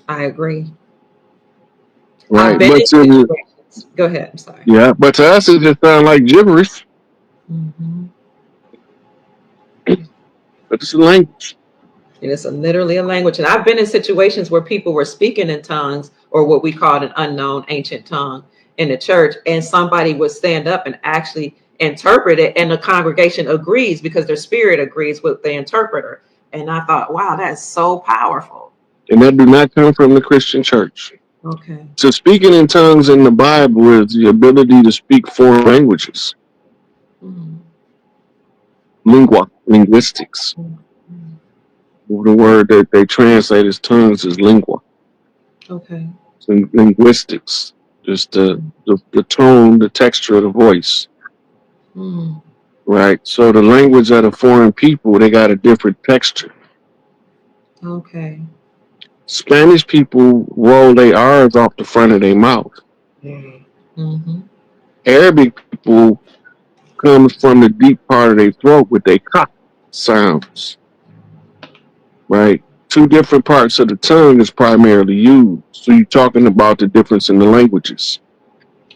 I agree. I've right? been in situations. Go ahead. I'm sorry. Yeah, but to us it just sounds like gibberish, Hmm. but it's a language. And it's literally a language. And I've been in situations where people were speaking in tongues or what we called an unknown ancient tongue in the church, and somebody would stand up and actually interpret it, and the congregation agrees because their spirit agrees with the interpreter. And I thought, wow, that's so powerful. And that do not come from the Christian church. Okay. So speaking in tongues in the Bible is the ability to speak foreign languages. Mm. Linguistics. Mm. The word that they translate as tongues is lingua. Okay. So linguistics, just the tone, the texture of the voice, Mm. right? So the language of the foreign people, they got a different texture. Okay. Spanish people roll their R's off the front of their mouth. Mm-hmm. Arabic people comes from the deep part of their throat with their ka sounds, right? Two different parts of the tongue is primarily used. So you're talking about the difference in the languages,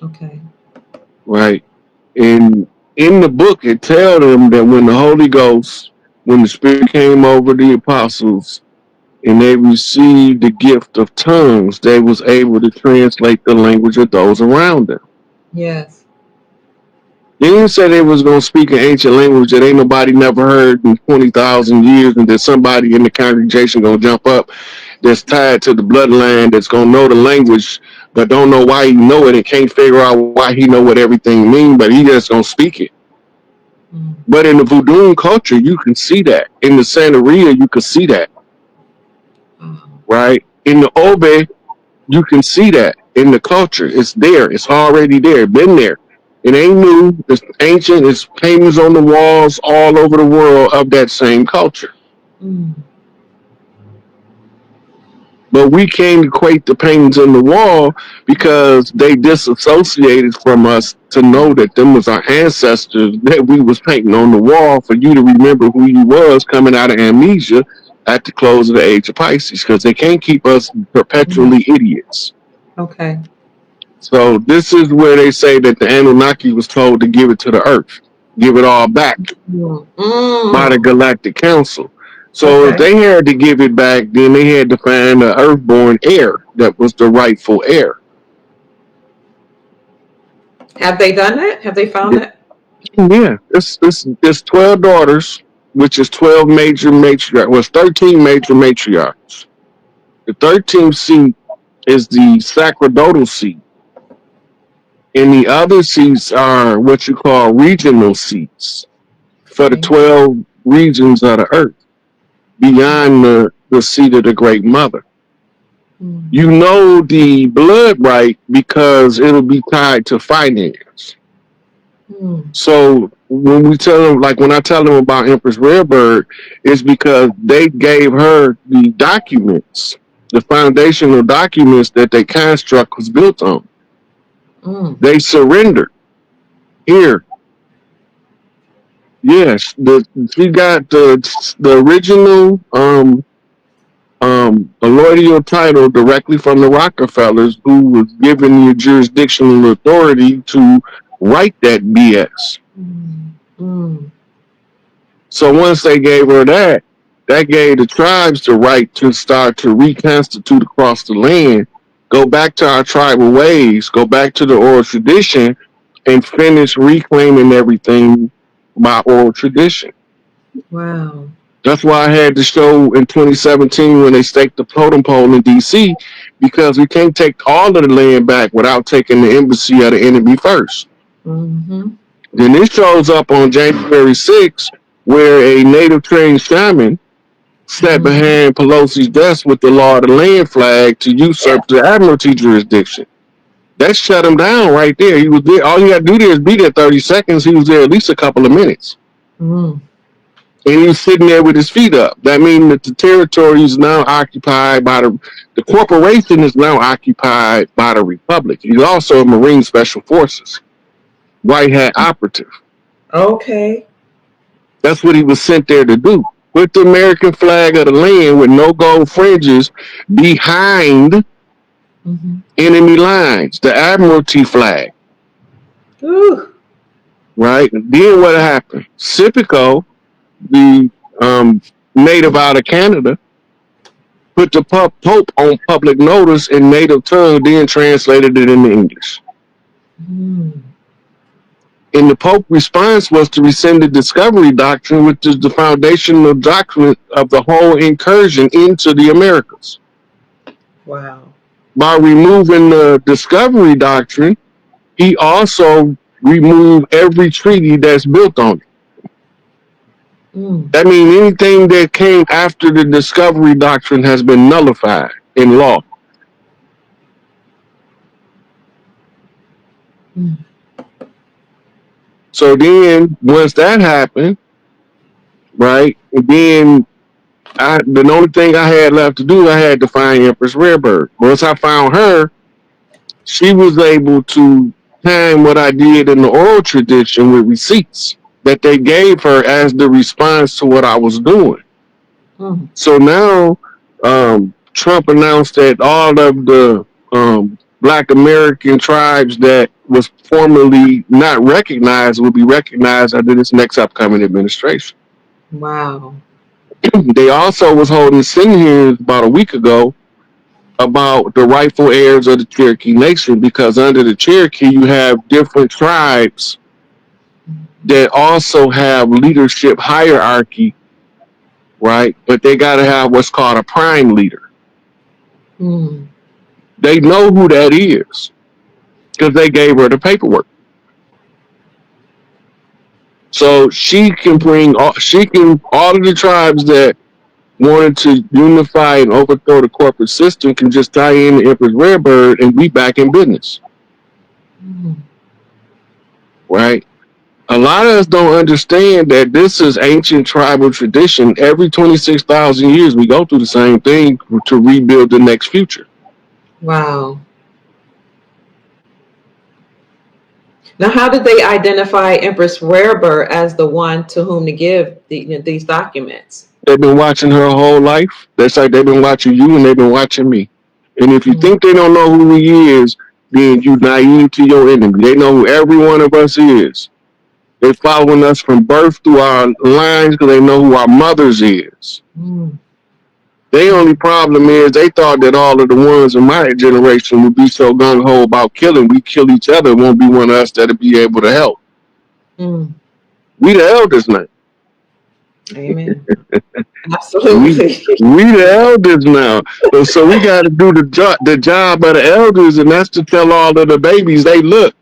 Okay. right? And in the book, it tells them that when the Holy Ghost, when the Spirit came over the apostles and they received the gift of tongues, they was able to translate the language of those around them. Yes. They didn't say they was gonna speak an ancient language that ain't nobody never heard in 20,000 years, and that somebody in the congregation gonna jump up that's tied to the bloodline that's gonna know the language but don't know why he know it and can't figure out why he know what everything means, but he just gonna speak it. Mm. But in the voodoo culture, you can see that. In the Santeria, you can see that, Oh. right? In the Obe, you can see that. In the culture, it's there. It's already there. Been there. It ain't new. It's ancient. It's paintings on the walls all over the world of that same culture. Mm. But we can't equate the paintings on the wall because they disassociated from us to know that them was our ancestors that we was painting on the wall for you to remember who you was coming out of amnesia at the close of the age of Pisces, because they can't keep us Mm. perpetually idiots. Okay. So this is where they say that the Anunnaki was told to give it to the earth, give it all back Mm. by the Mm. Galactic Council. So if Okay. they had to give it back, then they had to find an earthborn heir that was the rightful heir. Have they done that? Have they found that? Yeah, it's 12 daughters, which is 12 major matriarchs. Well, it's 13 major matriarchs. The 13th seat is the sacerdotal seat, and the other seats are what you call regional seats for the Okay. 12 regions of the earth beyond the seat of the Great Mother. Mm. You know the blood right because it'll be tied to finance. Mm. So when we tell them, like when I tell them about Empress Redbird, it's because they gave her the documents, the foundational documents that their construct was built on. Mm. They surrendered. Here, yes, she got the original allodial title directly from the Rockefellers, who was given the jurisdictional authority to write that BS. Mm. Mm. So once they gave her that, that gave the tribes the right to start to reconstitute across the land, go back to our tribal ways, go back to the oral tradition, and finish reclaiming everything by oral tradition. Wow. That's why I had the show in 2017 when they staked the totem pole in DC, because we can't take all of the land back without taking the embassy of the enemy first. Mm-hmm. Then this shows up on January 6th, where a native trained shaman sat Mm-hmm. behind Pelosi's desk with the law of the land flag to usurp the admiralty jurisdiction. That shut him down right there. He was there. All you got to do there is be there 30 seconds. He was there at least a couple of minutes. Mm. And he was sitting there with his feet up. That means that the territory is now occupied by the corporation is now occupied by the Republic. He's also a Marine Special Forces, white hat operative. Okay. That's what he was sent there to do. Put the American flag of the land with no gold fringes behind Mm-hmm. enemy lines, the Admiralty flag, Ooh. right? Then what happened? Sipico, the native out of Canada, put the Pope on public notice in native tongue, then translated it into English. Mm. And the Pope response was to rescind the discovery doctrine, which is the foundational doctrine of the whole incursion into the Americas. Wow. By removing the discovery doctrine, he also removed every treaty that's built on it. Mm. That means anything that came after the discovery doctrine has been nullified in law. Mm. So then, once that happened, right, and then the only thing I had left to do, I had to find Empress Rarebird. Once I found her, she was able to time what I did in the oral tradition with receipts that they gave her as the response to what I was doing. Mm. So now Trump announced that all of the Black American tribes that was formerly not recognized will be recognized under this next upcoming administration. Wow. They also was holding Senate hearings about a week ago about the rightful heirs of the Cherokee Nation, because under the Cherokee you have different tribes that also have leadership hierarchy, right? But they got to have what's called a prime leader. Mm. They know who that is because they gave her the paperwork. So she can bring all of the tribes that wanted to unify and overthrow the corporate system can just tie in the Empress Rarebird and we back in business, Mm. right? A lot of us don't understand that this is ancient tribal tradition. Every 26,000 years, we go through the same thing to rebuild the next future. Wow. Now, how did they identify Empress Rarebird as the one to whom to give these documents? They've been watching her whole life. That's like they've been watching you and they've been watching me. And if you Mm. think they don't know who he is, then you naive to your enemy. They know who every one of us is. They following us from birth through our lines because they know who our mothers is. Mm. The only problem is they thought that all of the ones in my generation would be so gung ho about killing. We kill each other. It won't be one of us that'll be able to help. Mm. We the elders now. Amen. We Absolutely. we the elders now. So we got to do the job of the elders, and that's to tell all of the babies, hey, look,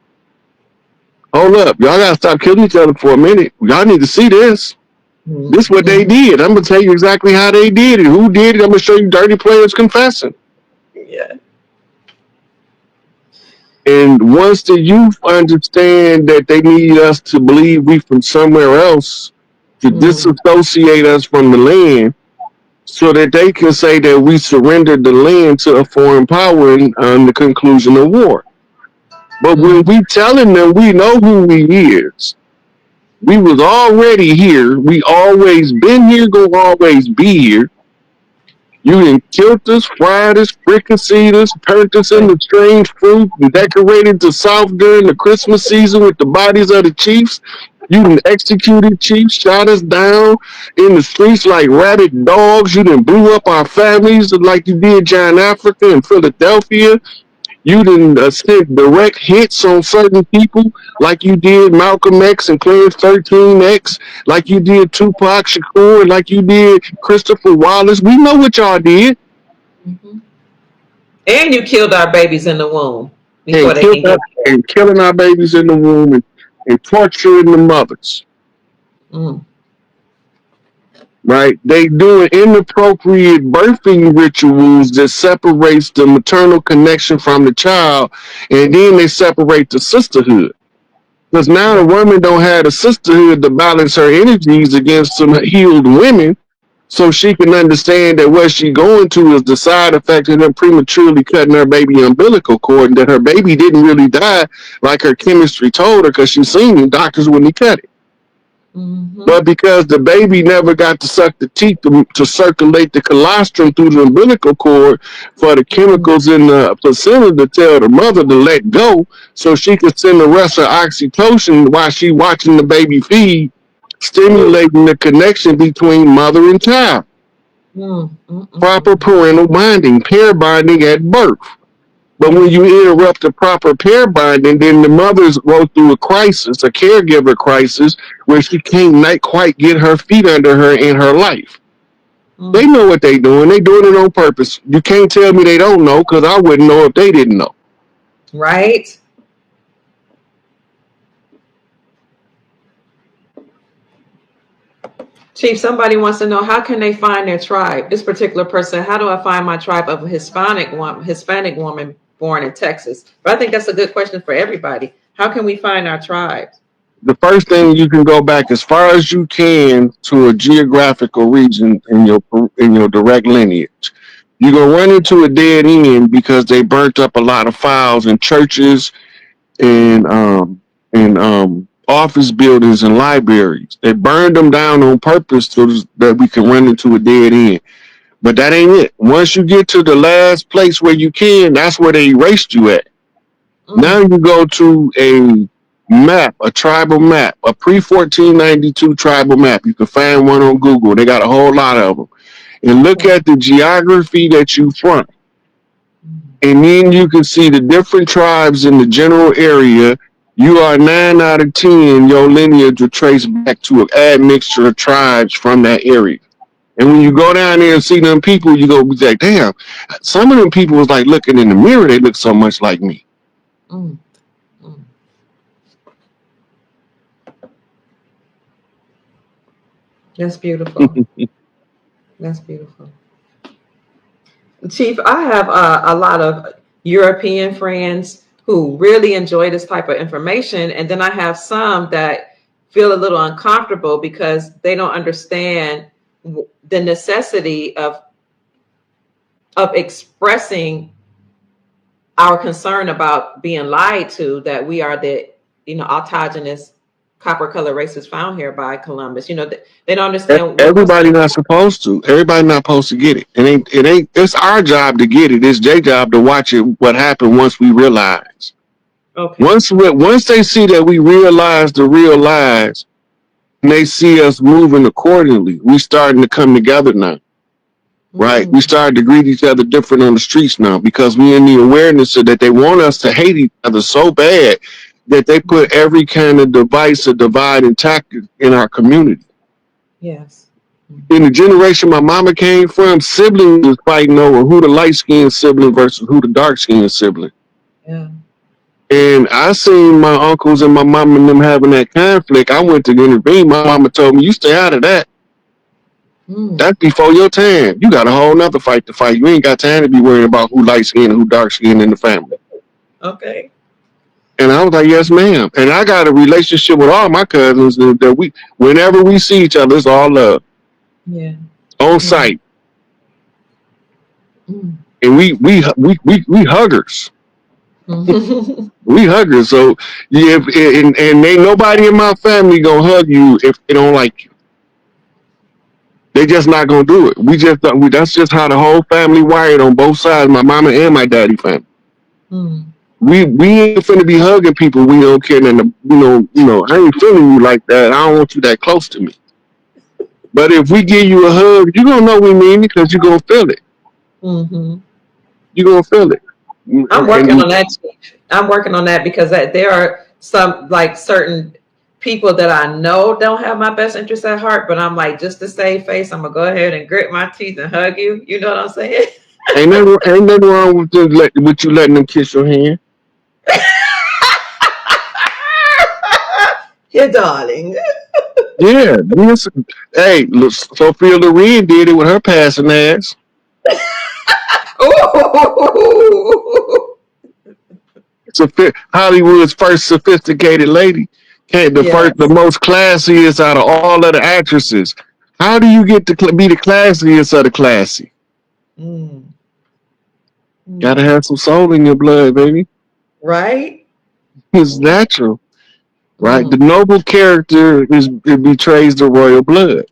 hold up, y'all got to stop killing each other for a minute. Y'all need to see this. This is what they Mm. did. I'm gonna tell you exactly how they did it. Who did it? I'm gonna show you dirty players confessing. Yeah. And once the youth understand that they need us to believe we from somewhere else, to Mm. disassociate us from the land, so that they can say that we surrendered the land to a foreign power on the conclusion of war. But when Mm. we telling them we know who we is, we was already here, we always been here, gonna always be here. You done killed us, fried us, fricasseed us, turned us into strange fruit, and decorated the South during the Christmas season with the bodies of the chiefs. You done executed chiefs, shot us down in the streets like rabid dogs. You done blew up our families like you did John Africa in Philadelphia. You done sent direct hits on certain people like you did Malcolm X and Clarence 13X, like you did Tupac Shakur, and like you did Christopher Wallace. We know what y'all did. Mm-hmm. And you killed our babies in the womb before And they killed can our, get there. and killing our babies in the womb and torturing the mothers. Mm. Right? They doing inappropriate birthing rituals that separates the maternal connection from the child, and then they separate the sisterhood. Because now the Wow. woman don't have a sisterhood to balance her energies against some healed women, so she can understand that what she going to is the side effect of them prematurely cutting her baby umbilical cord, and that her baby didn't really die like her chemistry told her, because she seen the doctors when he cut it. Mm-hmm. But because the baby never got to suck the teeth to circulate the colostrum through the umbilical cord for the chemicals in the placenta to tell the mother to let go so she could send the rest of oxytocin while she watching the baby feed, stimulating the connection between mother and child. Proper parental bonding, pair bonding at birth. But when you interrupt the proper pair bonding, then the mothers go through a crisis, a caregiver crisis, where she can't not quite get her feet under her in her life. They know what they doing. They doing it on purpose. You can't tell me they don't know, because I wouldn't know if they didn't know. Right. Chief, somebody wants to know, how can they find their tribe? This particular person, how do I find my tribe of a Hispanic woman born in Texas? But I think that's a good question for everybody. How can we find our tribes? The first thing, you can go back as far as you can to a geographical region in your direct lineage. You're gonna run into a dead end because they burnt up a lot of files in churches and office buildings and libraries. They burned them down on purpose so that we can run into a dead end. But that ain't it. Once you get to the last place where you can, that's where they erased you at. Now you go to a map, a tribal map, a pre-1492 tribal map. You can find one on Google. They got a whole lot of them. And look at the geography that you from. And then you can see the different tribes in the general area. You are 9 out of 10, your lineage will trace back to an admixture of tribes from that area. And when you go down there and see them people, you go be like, damn, some of them people was like looking in the mirror, they look so much like me. Mm. Mm. That's beautiful. That's beautiful. Chief, I have a lot of European friends who really enjoy this type of information. And then I have some that feel a little uncomfortable because they don't understand the necessity of expressing our concern about being lied to, that we are the, autogenous copper color races found here by Columbus. They don't understand Everybody not supposed to. Everybody not supposed to get it. It's our job to get it. It's their job to watch it, what happened once we realize. Okay. Once they see that we realize the real lies, and they see us moving accordingly, we starting to come together now. Right? We started to greet each other different on the streets now because we in the awareness of that they want us to hate each other so bad that they put every kind of device or divide and tactic in our community. Yes. In the generation my mama came from, siblings was fighting over who the light skinned sibling versus who the dark skinned sibling. Yeah. And I seen my uncles and my mom and them having that conflict. I went to intervene. My mama told me, you stay out of that. That's before your time. You got a whole nother fight to fight. You ain't got time to be worrying about who light skinned and who dark skinned in the family. Okay. And I was like, yes, ma'am. And I got a relationship with all my cousins that whenever we see each other, it's all love. Yeah. On sight. And we huggers. We huggers. So yeah, and ain't nobody in my family gonna hug you if they don't like you. They just not gonna do it. That's just how the whole family wired on both sides, my mama and my daddy family. We ain't finna be hugging people we don't care nothing. I ain't feeling you like that. I don't want you that close to me. But if we give you a hug, you gonna know we mean it because you gonna feel it. You gonna feel it. I'm working on that. I'm working on that because there are some certain people that I know don't have my best interest at heart, but I'm like, just to save face, I'm gonna go ahead and grit my teeth and hug you. You know what I'm saying? Ain't nothing wrong with you letting them kiss your hand. Yeah, darling. Yeah. Hey, look, Sophia Loren did it with her passing ass. Ooh. Hollywood's first sophisticated lady. The most classiest out of all of the actresses. How do you get to be the classiest of the classy? Gotta have some soul in your blood, baby. Right? It's natural. right? The Mm. noble character it betrays the royal blood.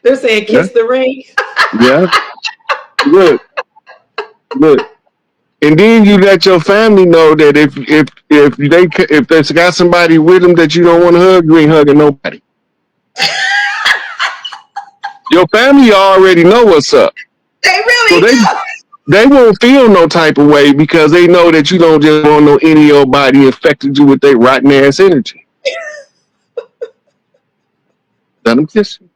They're saying Yeah, kiss the ring. yeah. Look, look. And then you let your family know that if there's got somebody with them that you don't want to hug, you ain't hugging nobody. Your family already know what's up, They so really they won't feel no type of way because they know that you don't just want no any old body infected you with their rotten ass energy. Let them kiss you,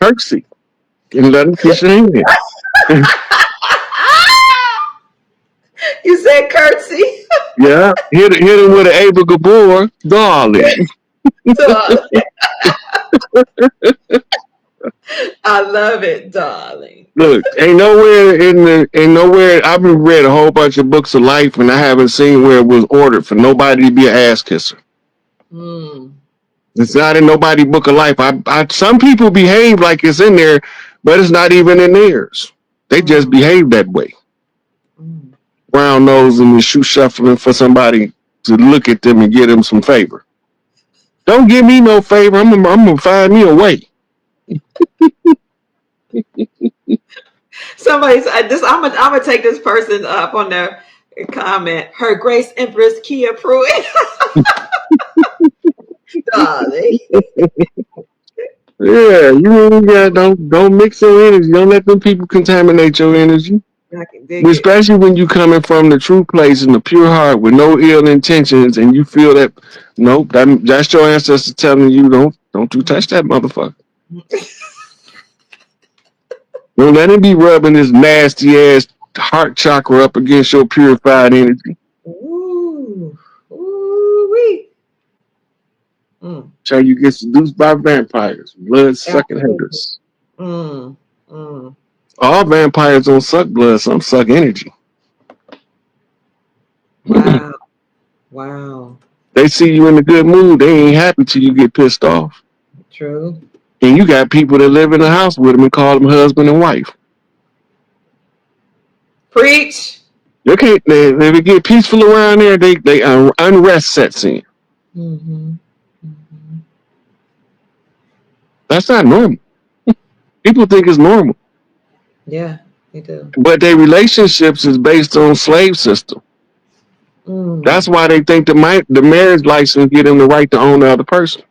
curtsy, and let them kiss your hand. You said curtsy. Yeah, hit him with an Abel Gabor, darling. Darling. I love it, darling. Look, ain't nowhere. I've been read a whole bunch of books of life, and I haven't seen where it was ordered for nobody to be an ass kisser. Mm. It's not in nobody book of life. Some people behave like it's in there, but it's not even in theirs. They just Mm. behave that way. Mm. Brown nose and shoe shuffling for somebody to look at them and give them some favor. Don't give me no favor. I'm gonna find me a way. Somebody said this. I'm gonna take this person up on their comment. Her Grace Empress Kia Pruitt, darling. Yeah, you ain't got don't mix your energy. Don't let them people contaminate your energy. I can dig it. Especially when you coming from the true place and the pure heart with no ill intentions, and you feel that nope, that's your ancestors telling you don't you touch that motherfucker. Don't let him be rubbing his nasty ass heart chakra up against your purified energy. Ooh, ooh, wee. Mm, So you get seduced by vampires, blood sucking absolutely. haters. Mm, mm. All vampires don't suck blood, some suck energy. Wow, wow. They see you in a good mood, they ain't happy till you get pissed off. True. And you got people that live in the house with them and call them husband and wife. Preach. You can't. If it get peaceful around there, they unrest sets in. Mm-hmm. Mm-hmm. That's not normal. People think it's normal, Yeah, they do. but their relationships is based on slave system. Mm. That's why they think the marriage license give them the right to own the other person.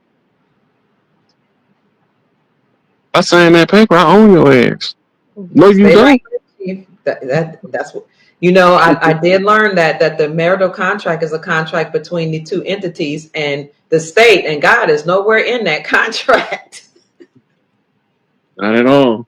I sign that paper, I own your ass. No, you Stay right don't. there, Chief. That's what you know. I did learn that the marital contract is a contract between the two entities, and the state and God is nowhere in that contract. Not at all.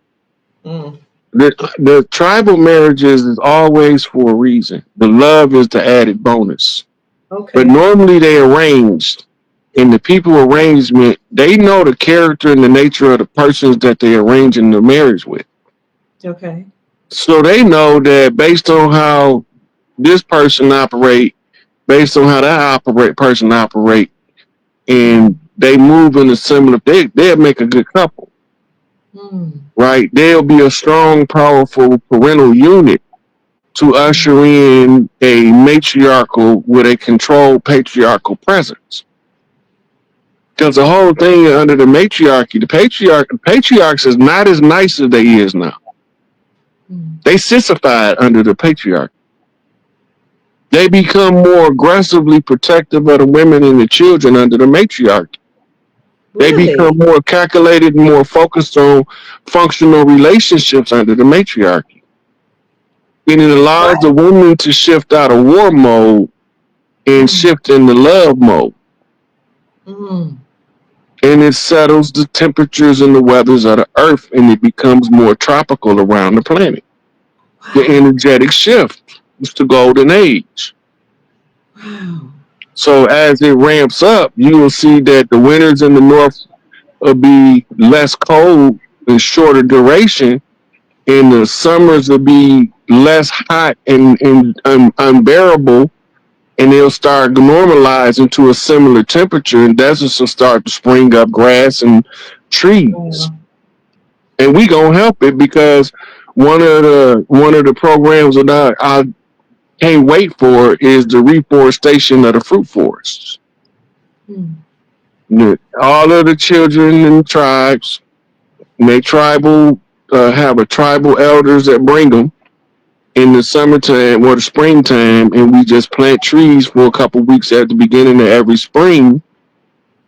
Mm. The tribal marriages is always for a reason. The love is the added bonus. But Okay. normally they arranged. In the people arrangement, they know the character and the nature of the persons that they arranging the marriage with. Okay. So they know that based on how this person operate, based on how that person operate, Mm. and they move in a similar, they'll make a good couple, Mm. right? They'll be a strong, powerful parental unit to Mm. usher in a matriarchal with a controlled patriarchal presence. Because the whole thing under the matriarchy, the patriarchs is not as nice as they is now. Mm. They sissified under the patriarchy. They become more aggressively protective of the women and the children under the matriarchy. They Really? become more calculated and more focused on functional relationships under the matriarchy. And it allows What? the woman to shift out of war mode and Mm. shift into love mode. Mm. And it settles the temperatures and the weathers of the earth, and it becomes more tropical around the planet. The Wow. energetic shift. It's the golden age. Wow. So as it ramps up, you will see that the winters in the north will be less cold and shorter duration, and the summers will be less hot and unbearable, and they'll start normalizing to a similar temperature, and deserts will start to spring up grass and trees. Wow. And we gonna help it because one of the programs that can't wait for is the reforestation of the fruit forests. Mm. All of the children and tribes, and they tribal have a tribal elders that bring them in the summertime or the springtime, and we just plant trees for a couple weeks at the beginning of every spring.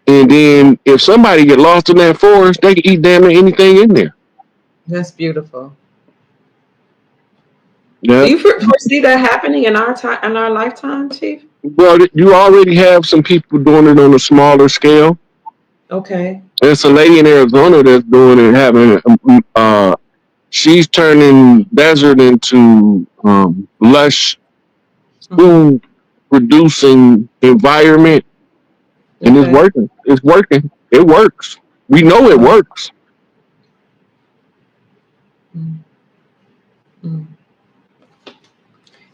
And then if somebody get lost in that forest, they can eat damn near anything in there. That's beautiful. Do Yeah. you foresee that happening in our time, in our lifetime, Chief? Well, you already have some people doing it on a smaller scale. Okay. There's a lady in Arizona that's doing it, having she's turning desert into lush Mm-hmm. food producing environment, and it's Okay. working. It's working. It works. We know it Wow. works. Mm-hmm.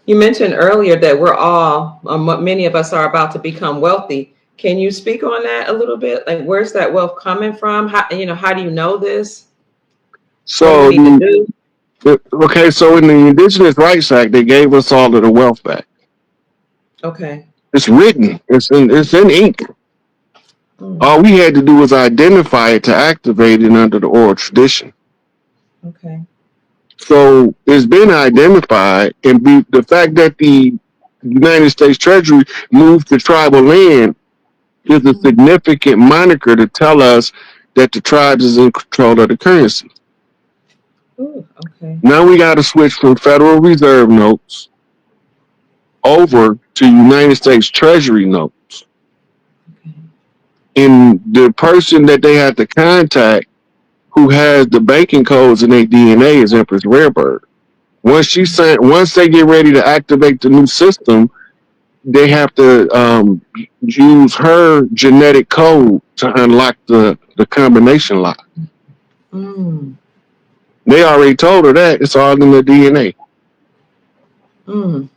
You mentioned earlier that we're all, many of us are about to become wealthy. Can you speak on that a little bit? Like, where's that wealth coming from? How, how do you know this? What do we So need to do? okay, so in the Indigenous Rights Act, they gave us all of the wealth back. Okay. It's written. It's in ink. Mm, All we had to do was identify it to activate it under the oral tradition. okay. So it's been identified, and the fact that the United States Treasury moved to tribal land is a Mm, significant moniker to tell us that the tribes is in control of the currency. ooh, okay. Now we got to switch from Federal Reserve notes over to United States Treasury notes. Okay. And the person that they have to contact who has the banking codes in their DNA is Empress Rarebird. Once they get ready to activate the new system, they have to use her genetic code to unlock the combination lock. Mm, They already told her that it's all in the DNA. mm.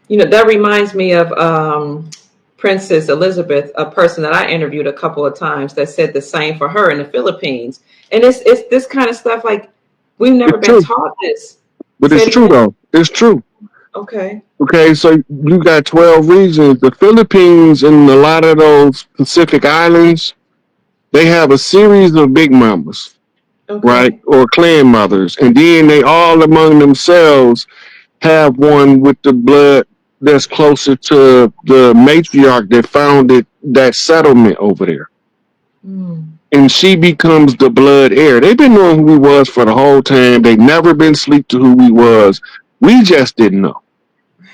That reminds me of Princess Elizabeth, a person that I interviewed a couple of times that said the same for her in the Philippines. And it's this kind of stuff like we've never It's been true, taught this. but Say it's it true again. though. It's true. Okay. Okay, so you got 12 regions. The Philippines and a lot of those Pacific islands, they have a series of big mamas, right, Okay. or clan mothers, and then they all among themselves have one with the blood that's closer to the matriarch that founded that settlement over there. Mm, And she becomes the blood heir. They've been knowing who we was for the whole time. They never been sleep to who we was. We just didn't know.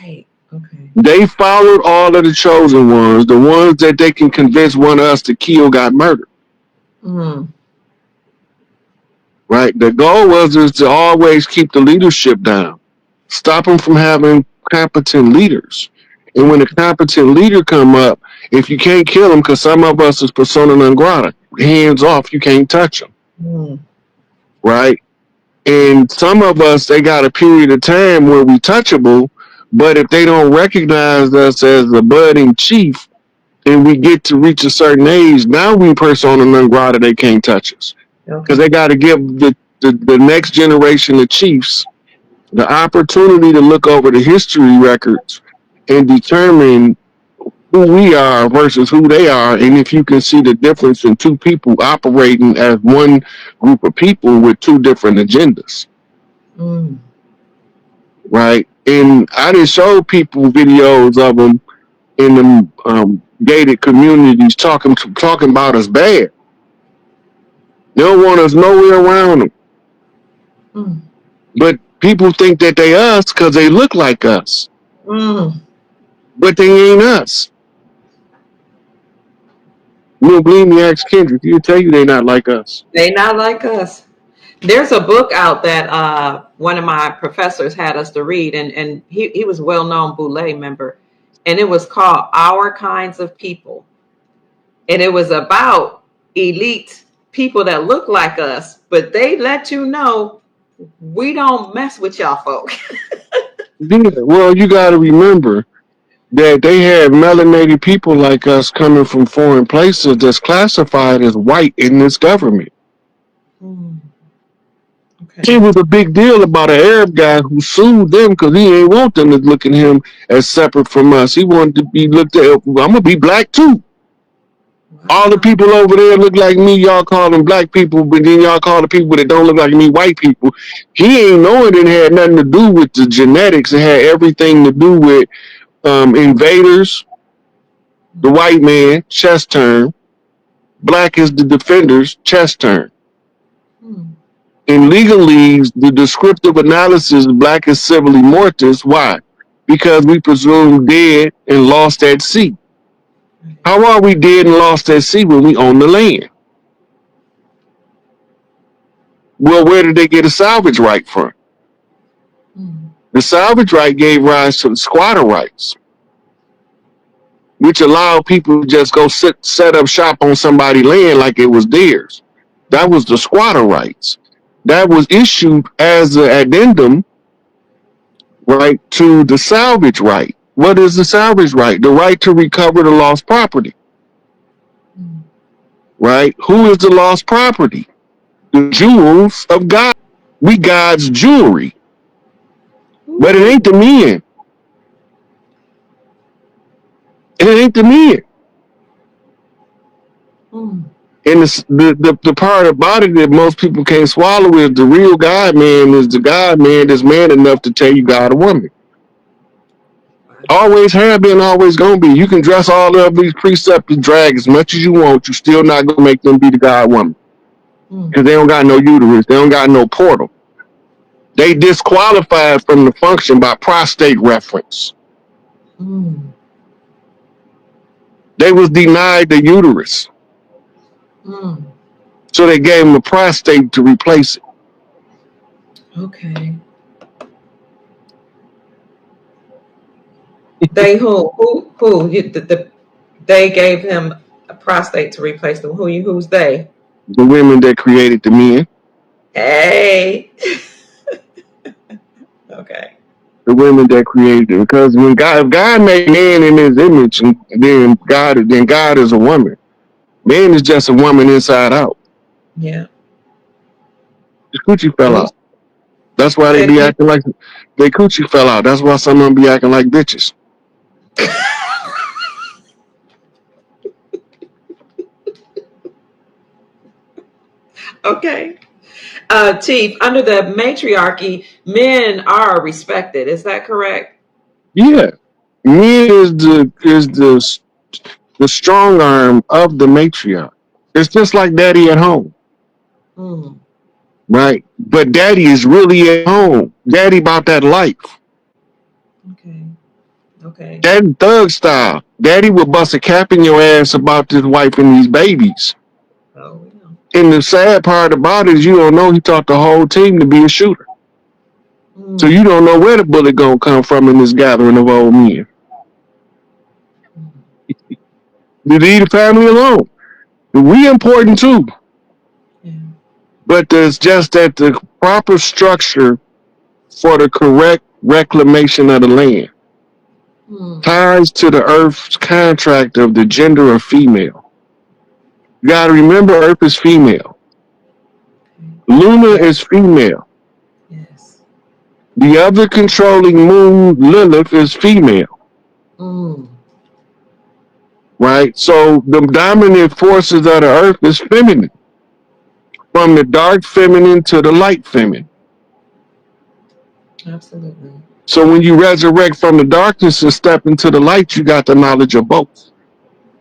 right. Okay. They followed all of the chosen ones. The ones that they can convince one of us to kill got murdered. Mm, Right? The goal was is to always keep the leadership down, stop them from having competent leaders. And when a competent leader come up, if you can't kill them, because some of us is persona non grata, hands off, you can't touch them, mm, right? And some of us, they got a period of time where we touchable, but if they don't recognize us as a budding chief, and we get to reach a certain age, now we persona non grata, they can't touch us. Because they okay. got to give the next generation of chiefs the opportunity to look over the history records and determine who we are versus who they are, and if you can see the difference in two people operating as one group of people with two different agendas, Mm, right? And I didn't show people videos of them in the gated communities talking about us bad. They don't want us nowhere around them, mm, but people think that they us because they look like us, mm. but they ain't us. You don't believe me? Ask Kendrick. He'll tell you they not like us. They not like us. There's a book out that one of my professors had us to read, and he was a well-known Boule member, and it was called Our Kinds of People. And it was about elite people that look like us, but they let you know we don't mess with y'all folk. Yeah, well, you got to remember that they have melanated people like us coming from foreign places that's classified as white in this government. Mm, Okay. It was a big deal about an Arab guy who sued them because he ain't want them to look at him as separate from us. He wanted to be looked at. I'm gonna be black too. All the Wow. people over there look like me. Y'all call them black people, but then y'all call the people that don't look like me white people. He ain't knowing it had nothing to do with the genetics. It had everything to do with invaders, the white man, chest turn. Black is the defenders, chest turn. Hmm. In legalese, the descriptive analysis, black is civilly mortis. Why? Because we presume dead and lost at sea. Right. How are we dead and lost at sea when we own the land? Well, where did they get a salvage right from? Hmm. The salvage right gave rise to the squatter rights, which allowed people to just go set up shop on somebody's land like it was theirs. That was the squatter rights. That was issued as an addendum, right, to the salvage right. What is the salvage right? The right to recover the lost property, Hmm. right? Who is the lost property? The jewels of God. We God's jewelry, but it ain't Ooh. the men. It ain't the men. Hmm. And the part about it that most people can't swallow is the real God man is the God man that's man enough to tell you God a woman. Wow. Always have been, always gonna be. You can dress all of these precepts and drag as much as you want. You still not gonna make them be the God woman Hmm. because they don't got no uterus. They don't got no portal. They disqualified from the function by prostate reference. Hmm. They was denied the uterus, Hmm. so they gave them a prostate to replace it. Okay. They who? Who? They gave him a prostate to replace them. Who you? Who's they? The women that created the men. Hey. Okay. The women that created it. Because when God, if God made man in His image, and then God is a woman. Man is just a woman inside out. Yeah. The coochie fell And he out. That's why they said be he. acting like they coochie fell out. That's why some of them be acting like bitches. Okay. Chief, under the matriarchy, men are respected. Is that correct? Yeah, men is the strong arm of the matriarch. It's just like daddy at home, Hmm. right? But daddy is really at home. Daddy about that life. Okay. Okay. Daddy thug style. Daddy will bust a cap in your ass about this wife and these babies. Oh, yeah. And the sad part about it is you don't know he taught the whole team to be a shooter. So Hmm. you don't know where the bullet gonna come from in this gathering of old men. Hmm. They leave the family alone. We important too, Yeah. but there's just that the proper structure for the correct reclamation of the land Hmm. ties to the Earth's contract of the gender of female. You gotta remember Earth is female. Okay. Luna Yeah. is female. Yes. The other controlling moon, Lilith, is female, Hmm. right? So the dominant forces of the Earth is feminine, from the dark feminine to the light feminine. Absolutely. So when you resurrect from the darkness and step into the light, you got the knowledge of both.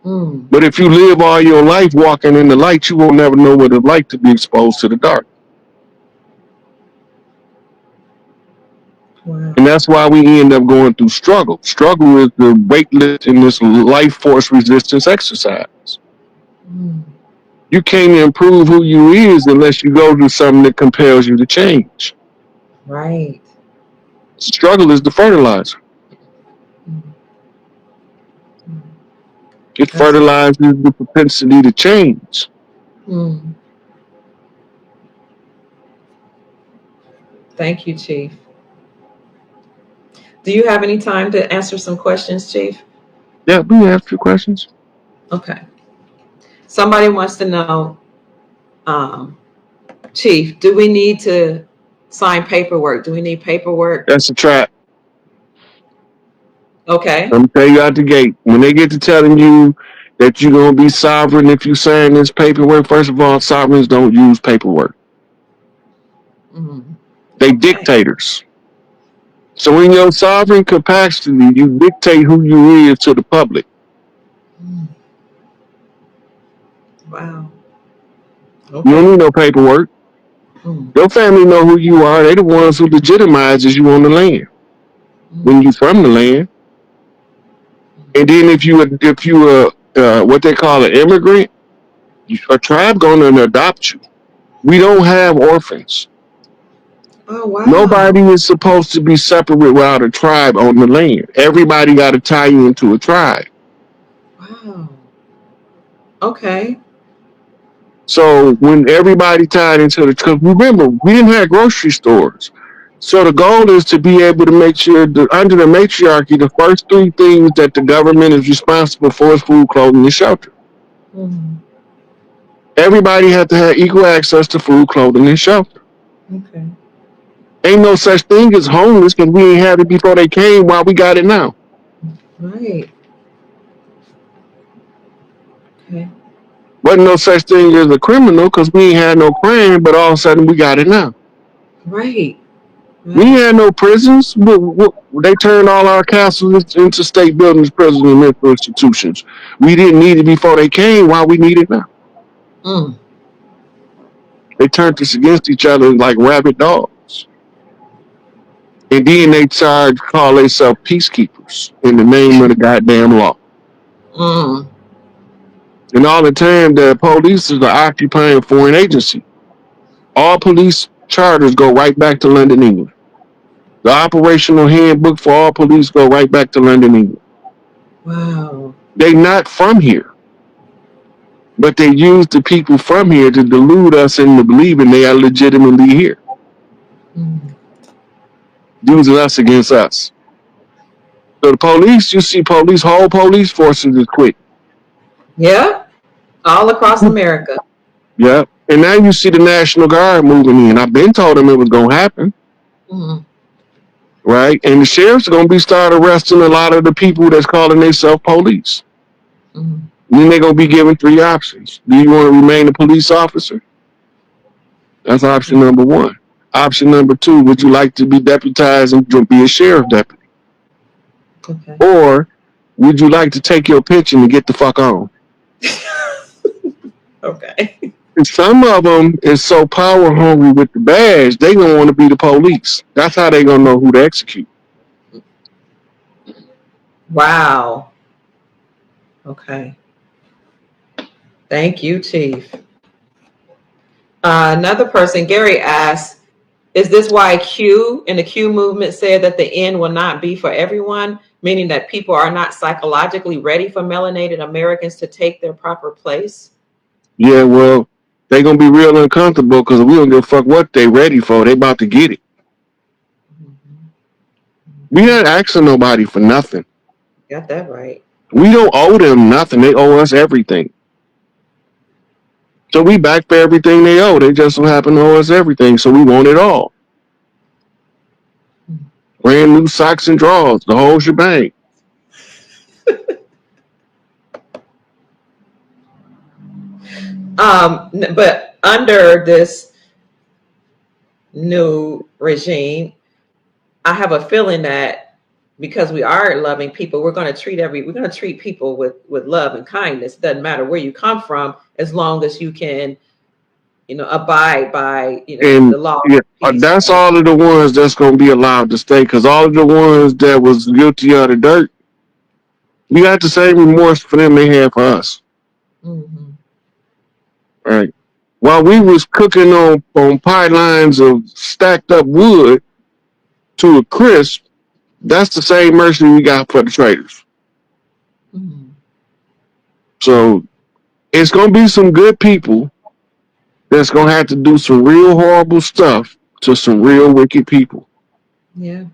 Hmm. But if you live all your life walking in the light, you won't never know what it's like to be exposed to the dark. Wow. And that's why we end up going through struggle. Struggle is the weightless in this life force resistance exercise. Hmm. You can't improve who you is unless you go through something that compels you to change. Right. Struggle is the fertilizer. Hmm. Hmm. It Absolutely. fertilizes the propensity to change. Hmm. Thank you, Chief. Do you have any time to answer some questions, Chief? Yeah, we have a few questions. Okay. Somebody wants to know, um, Chief, do we need to? Sign paperwork. Do we need paperwork? That's a trap. Okay. I'm gonna tell you out the gate. When they get to telling you that you're gonna be sovereign if you sign this paperwork, first of all, sovereigns don't use paperwork. Mm-hmm. They Okay. dictators. So in your sovereign capacity, you dictate who you is to the public. Mm. Wow. You don't Okay. need no paperwork. Mm. Your family know who you are. They the ones who legitimizes you on the land when Mm. you from the land. And then if you what they call an immigrant, a tribe gonna adopt you. We don't have orphans. Oh wow. Nobody is supposed to be separate without a tribe on the land. Everybody got to tie you into a tribe. Wow. Okay. So when everybody tied into the, because remember, we didn't have grocery stores. So the goal is to be able to make sure that under the matriarchy, the first three things that the government is responsible for is food, clothing, and shelter. Mm. Everybody had to have equal access to food, clothing, and shelter. Okay. Ain't no such thing as homeless because we ain't had it before they came while we got it now. Right. Okay. Wasn't no such thing as a criminal because we ain't had no crime, but all of a sudden we got it now. Right. We ain't Right. had no prisons. They turned all our castles into state buildings, prisons, and mental institutions. We didn't need it before they came. Why we need it now? Mm. They turned us against each other like rabid dogs. And then they call themselves peacekeepers in the name of the goddamn law. Mm. And all the time, the police is the occupying foreign agency. All police charters go right back to London, England. The operational handbook for all police go right back to London, England. Wow. They not from here, but they use the people from here to delude us into believing they are legitimately here, Mm. using us against us. So the police, you see police, whole police forces is quit. Yeah. All across America. Yeah. And now you see the National Guard moving in. I've been told them it was going to happen, Mm. right? And the sheriff's going to be start arresting a lot of the people that's calling themselves police. Mm. And then they're going to be given three options. Do you want to remain a police officer? That's option number one. Option number two, would you like to be deputized and be a sheriff deputy? Okay. Or would you like to take your pension and get the fuck on? Okay. And some of them is so power hungry with the badge, they gonna want to be the police. That's how they gonna know who to execute. Wow. Okay. Thank you, Chief. Another person, Gary asks, is this why Q and the Q movement said that the end will not be for everyone, meaning that people are not psychologically ready for melanated Americans to take their proper place? Yeah, well, they gonna be real uncomfortable because we don't give a fuck what they ready for. They about to get it. Mm-hmm. We not asking nobody for nothing. Got that right. We don't owe them nothing. They owe us everything. So we back for everything they owe. They just so happen to owe us everything. So we want it all. Brand new socks and drawers, the whole shebang. But under this new regime, I have a feeling that because we are loving people, we're going to treat people with love and kindness. It doesn't matter where you come from, as long as you can, abide by, And the law yeah, of peace, that's right? all of the ones that's gonna be allowed to stay. Because all of the ones that was guilty of the dirt, we got the same remorse for them they had for us. Mm-hmm. Right. While we was cooking on pylons of stacked up wood to a crisp, that's the same mercy we got for the traitors. Mm-hmm. So it's gonna be some good people that's gonna have to do some real horrible stuff to some real wicked people. Yeah.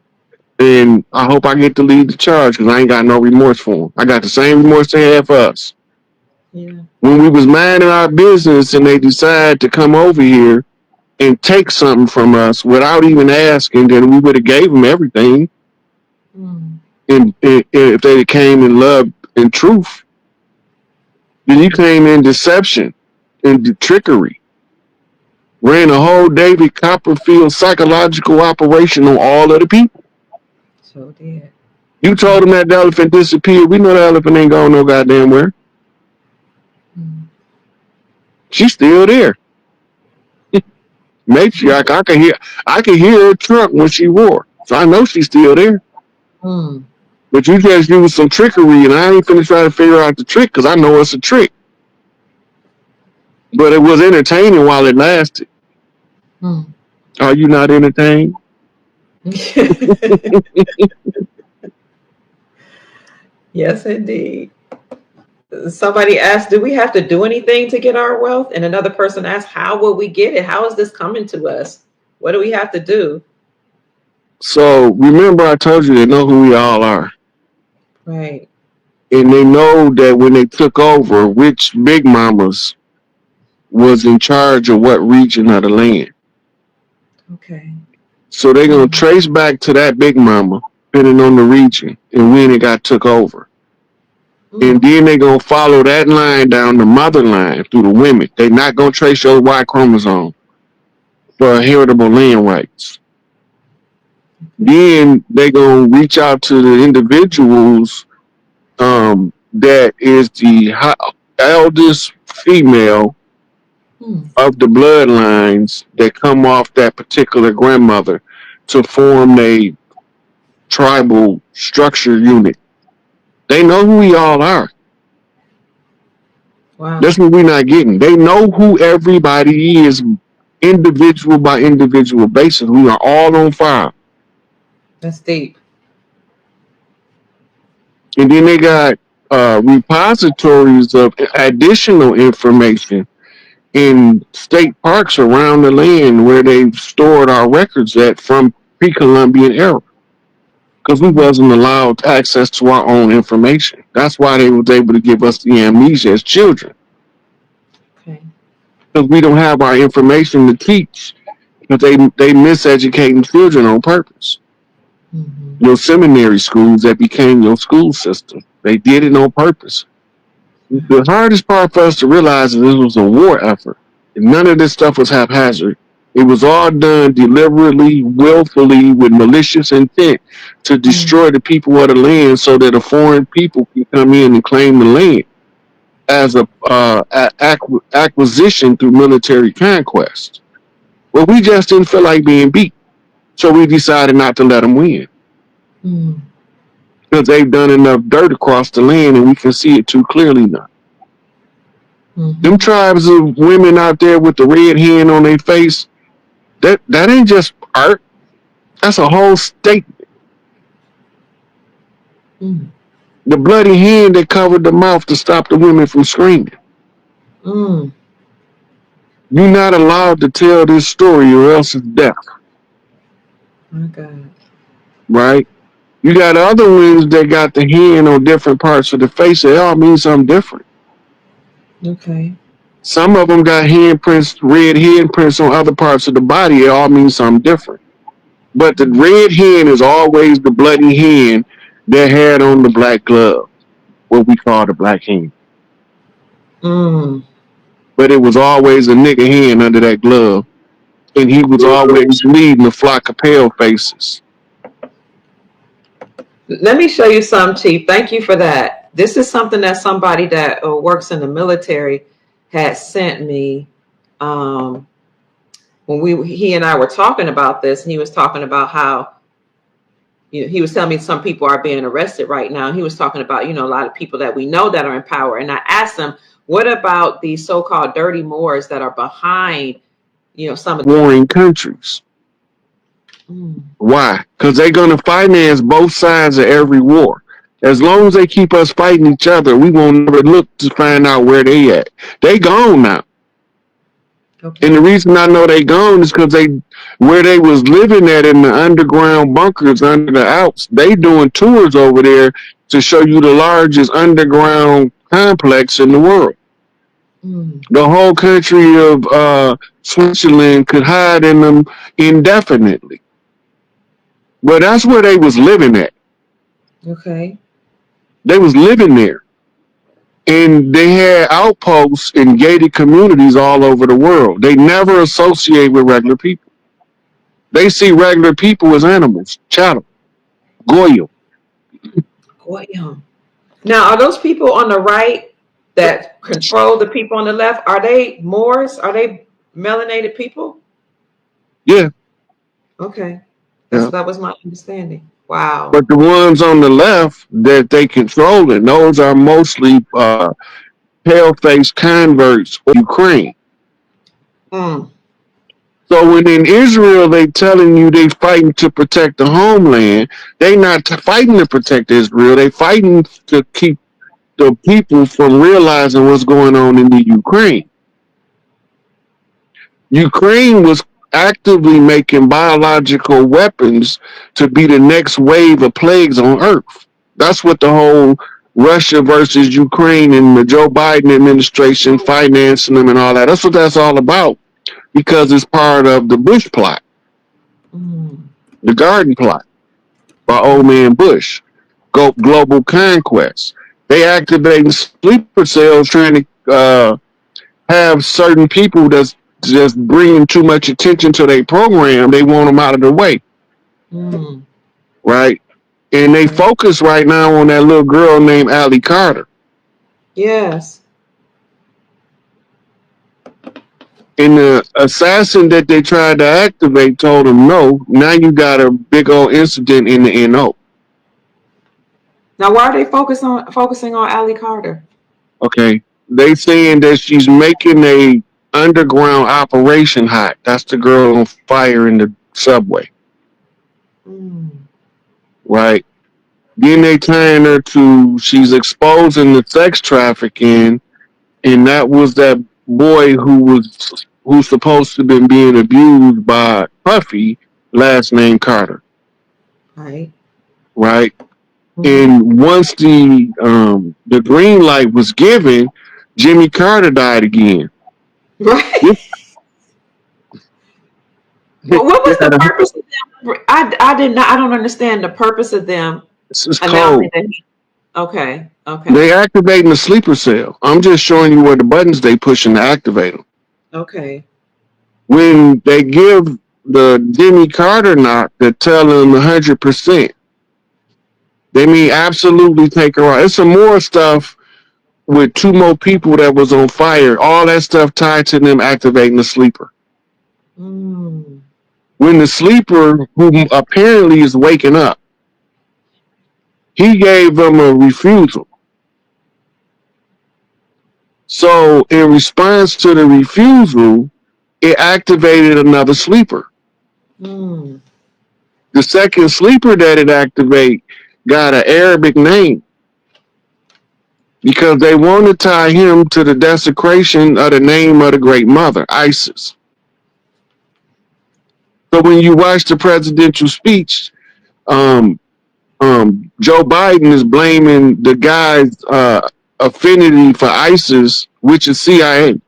And I hope I get to lead the charge because I ain't got no remorse for them. I got the same remorse they had for us. Yeah. When we was minding our business and they decided to come over here and take something from us without even asking, then we would have gave them everything. Mm. And if they came in love and truth, then you came in deception and trickery. Ran a whole David Copperfield psychological operation on all of the people. So did. You told them that the elephant disappeared. We know the elephant ain't going no goddamn where. Mm. She's still there. Matriarch, I can hear her trunk when she roar. So I know she's still there. Mm. But you just used some trickery, and I ain't finna try to figure out the trick because I know it's a trick. But it was entertaining while it lasted. Mm. Are you not entertained? Yes, indeed. Somebody asked, do we have to do anything to get our wealth? And another person asked, how will we get it? How is this coming to us? What do we have to do? So remember, I told you they know who we all are, Right. and they know that when they took over, which big mamas was in charge of what region of the land. Okay. So they're gonna Mm. trace back to that big mama, depending on the region and when it got took over. And Mm. then they're gonna follow that line down the mother line through the women. They're not gonna trace your Y chromosome for heritable land rights. Then they're gonna reach out to the individuals that is the eldest female Mm. of the bloodlines that come off that particular grandmother to form a tribal structure unit. They know who we all are. Wow. That's what we're not getting. They know who everybody is, individual by individual basis. We are all on fire. That's deep. And then they got repositories of additional information in state parks around the land where they've stored our records at from pre-Columbian era. Because we Mm. wasn't allowed access to our own information. That's why they was able to give us the amnesia as children. Okay. Because we don't have our information to teach. Because they miseducating children on purpose. Mm-hmm. Your seminary schools that became your school system. They did it on purpose. The hardest part for us to realize is this was a war effort. And none of this stuff was haphazard. It was all done deliberately, willfully, with malicious intent to Mm. destroy the people of the land so that a foreign people can come in and claim the land as a acquisition through military conquest. Well, we just didn't feel like being beat. So we decided not to let them win. Mm. Because they've done enough dirt across the land and we can see it too clearly now. Them Mm-hmm. tribes of women out there with the red hand on their face, that ain't just art. That's a whole statement. Mm. The bloody hand that covered the mouth to stop the women from screaming. Mm. You're not allowed to tell this story or else it's death, My God. right? You got other ones that got the hand on different parts of the face. It all means something different. Okay. Some of them got handprints, red handprints on other parts of the body. It all means something different. But the red hand is always the bloody hand that had on the black glove, what we call the black hand. Mm. But it was always a nigga hand under that glove. And he was always leading a flock of pale faces. Let me show you some, Chief. Thank you for that. This is something that somebody that works in the military had sent me. Um, when he and I were talking about this, and he was talking about how, he was telling me some people are being arrested right now. He was talking about, a lot of people that we know that are in power. And I asked him, what about these so-called dirty Moors that are behind, some of Warring countries. Mm. Why? Because they're going to finance both sides of every war. As long as they keep us fighting each other, we won't never look to find out where they at. They gone now. Okay. And the reason I know they gone is because where they was living at in the underground bunkers under the Alps, they doing tours over there to show you the largest underground complex in the world. Mm. The whole country of Switzerland could hide in them indefinitely. But that's where they was living at. Okay. They was living there. And they had outposts in gated communities all over the world. They never associate with regular people. They see regular people as animals, chattel, goyim. Goyim. Now, are those people on the right that control the people on the left? Are they Moors? Are they melanated people? Yeah, Okay. yeah. That was my understanding. Wow. But the ones on the left that they controlling, those are mostly pale-faced converts of Ukraine. Mm. So when in Israel they telling you they fighting to protect the homeland, they not fighting to protect Israel. They fighting to keep the people from realizing what's going on in the Ukraine. Ukraine was actively making biological weapons to be the next wave of plagues on Earth. That's what the whole Russia versus Ukraine and the Joe Biden administration financing them and all that. That's what that's all about because it's part of the Bush plot, Mm. the Garden plot by old Okay. man Bush. Global conquest. They activating sleeper cells trying to have certain people that's just bringing too much attention to their program. They want them out of the way, Mm. right? And they Okay. focus right now on that little girl named Allie Carter. Yes. And the assassin that they tried to activate told them no. Now you got a big old incident in the NO. Now, why are they focusing on Ali Carter? Okay, they saying that she's making a underground operation hot. That's the girl on fire in the subway, Mm. right? Then they tying her to she's exposing the sex trafficking, and that was that boy who's supposed to have been being abused by Puffy, last name Carter, Right. right? Mm-hmm. And once the green light was given, Jimmy Carter died again. Right. This, Well, what was the this purpose of them? I did not. I don't understand the purpose of them is announcing cold. that. Okay. They Okay. activating the sleeper cell. I'm just showing you where the buttons they pushing to activate them. Okay. When they give the Jimmy Carter knock, they tell them 100%. They mean absolutely take her out. It's some more stuff with two more people that was on fire. All that stuff tied to them activating the sleeper. Mm. When the sleeper, who apparently is waking up, he gave them a refusal. So in response to the refusal, it activated another sleeper. Mm. The second sleeper that it activated got an Arabic name because they want to tie him to the desecration of the name of the great mother, Isis. So when you watch the presidential speech, um, Joe Biden is blaming the guy's affinity for ISIS, which is CIA. Mm.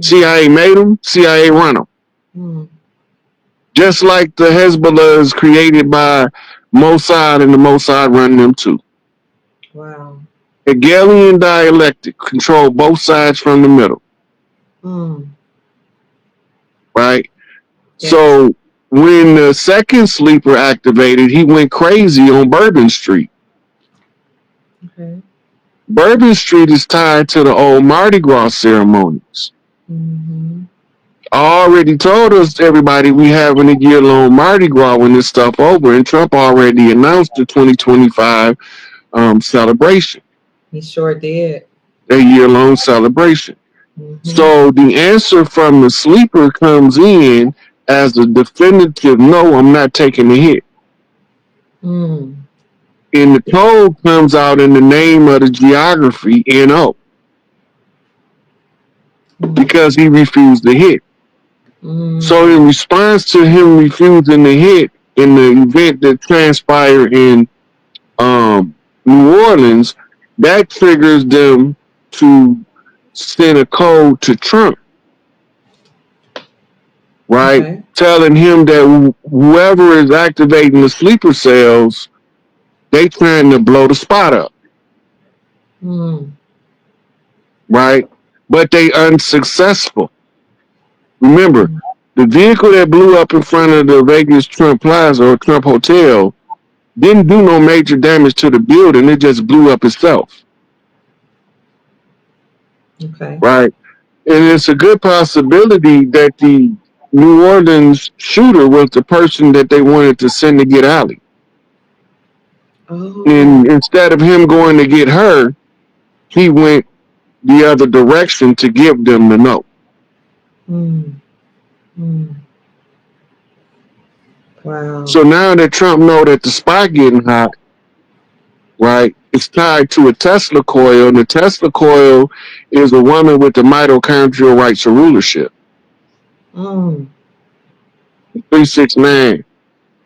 CIA made him, CIA run him. Mm. Just like the Hezbollah is created by Mossad and the Mossad run them too. Wow. Hegelian dialectic control both sides from the middle, Mm. right? Yes. So when the second sleeper activated, he went crazy on Bourbon Street. Okay. Bourbon Street is tied to the old Mardi Gras ceremonies. Mm-hmm. I already told us, everybody, we having a year-long Mardi Gras when this stuff over, and Trump already announced the 2025 celebration, He sure did. a year-long celebration. Mm-hmm. So the answer from the sleeper comes in as a definitive no, I'm not taking the hit. Mm. And the code comes out in the name of the geography, NO, Mm. because he refused the hit. So Mm. in response to him refusing the hit in the event that transpired in New Orleans, that triggers them to sent a code to Trump, right? Okay. Telling him that whoever is activating the sleeper cells, they trying to blow the spot up, Mm. right? But they unsuccessful. Remember, Mm. the vehicle that blew up in front of the Vegas Trump Plaza or Trump Hotel didn't do no major damage to the building. It just blew up itself, Okay. right? And it's a good possibility that the New Orleans shooter was the person that they wanted to send to get Allie. Oh. And instead of him going to get her, he went the other direction to give them the note. Mm. Mm. Wow. So now that Trump know that the spot getting hot, right, it's tied to a Tesla coil, and the Tesla coil is a woman with the mitochondrial rights of rulership. Mm. 369,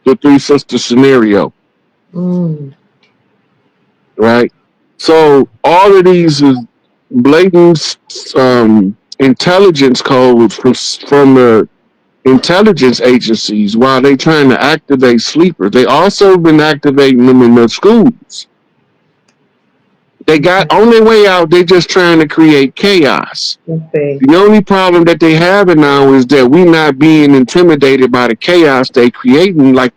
the three sister scenario, Mm. right? So all of these is blatant intelligence codes from the intelligence agencies while they trying to activate sleepers. They also been activating them in the schools. They got Okay. on their way out. They just trying to create chaos. Let's see. The only problem that they have now is that we not being intimidated by the chaos they creating like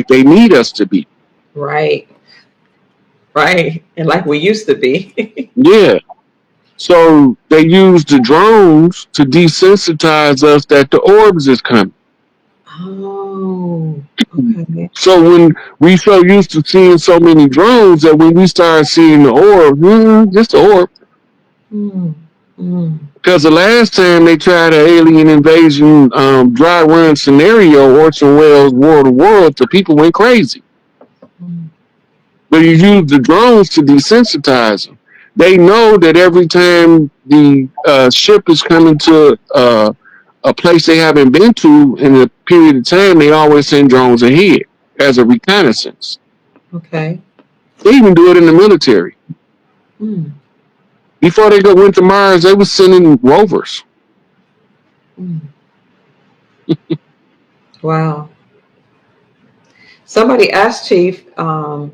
they need us to be. Right. Right. And like we used to be. Yeah. So they use the drones to desensitize us that the orbs is coming. Oh. Okay. So when we so used to seeing so many drones that when we start seeing the orb, just the orb. Mm. Mm. Because the last time they tried an alien invasion dry run scenario, Orson Welles' War of the Worlds, the people went crazy. Mm. But you use the drones to desensitize them. They know that every time the ship is coming to a place they haven't been to in a period of time, they always send drones ahead as a reconnaissance. Okay. They even do it in the military. Mm. Before they went to Mars, they were sending rovers. Mm. Wow. Somebody asked Chief, do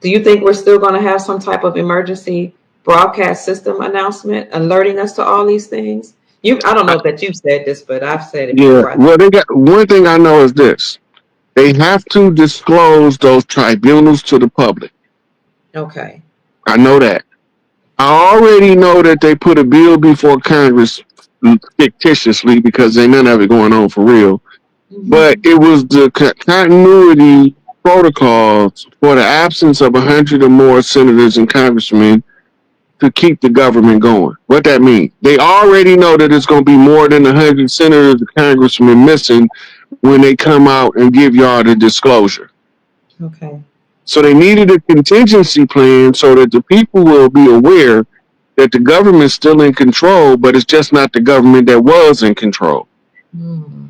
you think we're still going to have some type of emergency broadcast system announcement alerting us to all these things? I don't know that you've said this, but I've said it Yeah, before. I well, think. they got one thing I know is this: they have to disclose those tribunals to the public. Okay. I know that. I already know that they put a bill before Congress fictitiously because ain't none of it going on for real. But Mm-hmm. it was the continuity protocols for the absence of 100 or more senators and congressmen to keep the government going. What that means? They already know that it's going to be more than 100 senators and congressmen missing when they come out and give y'all the disclosure. Okay. So they needed a contingency plan so that the people will be aware that the government's still in control, but it's just not the government that was in control. Mm.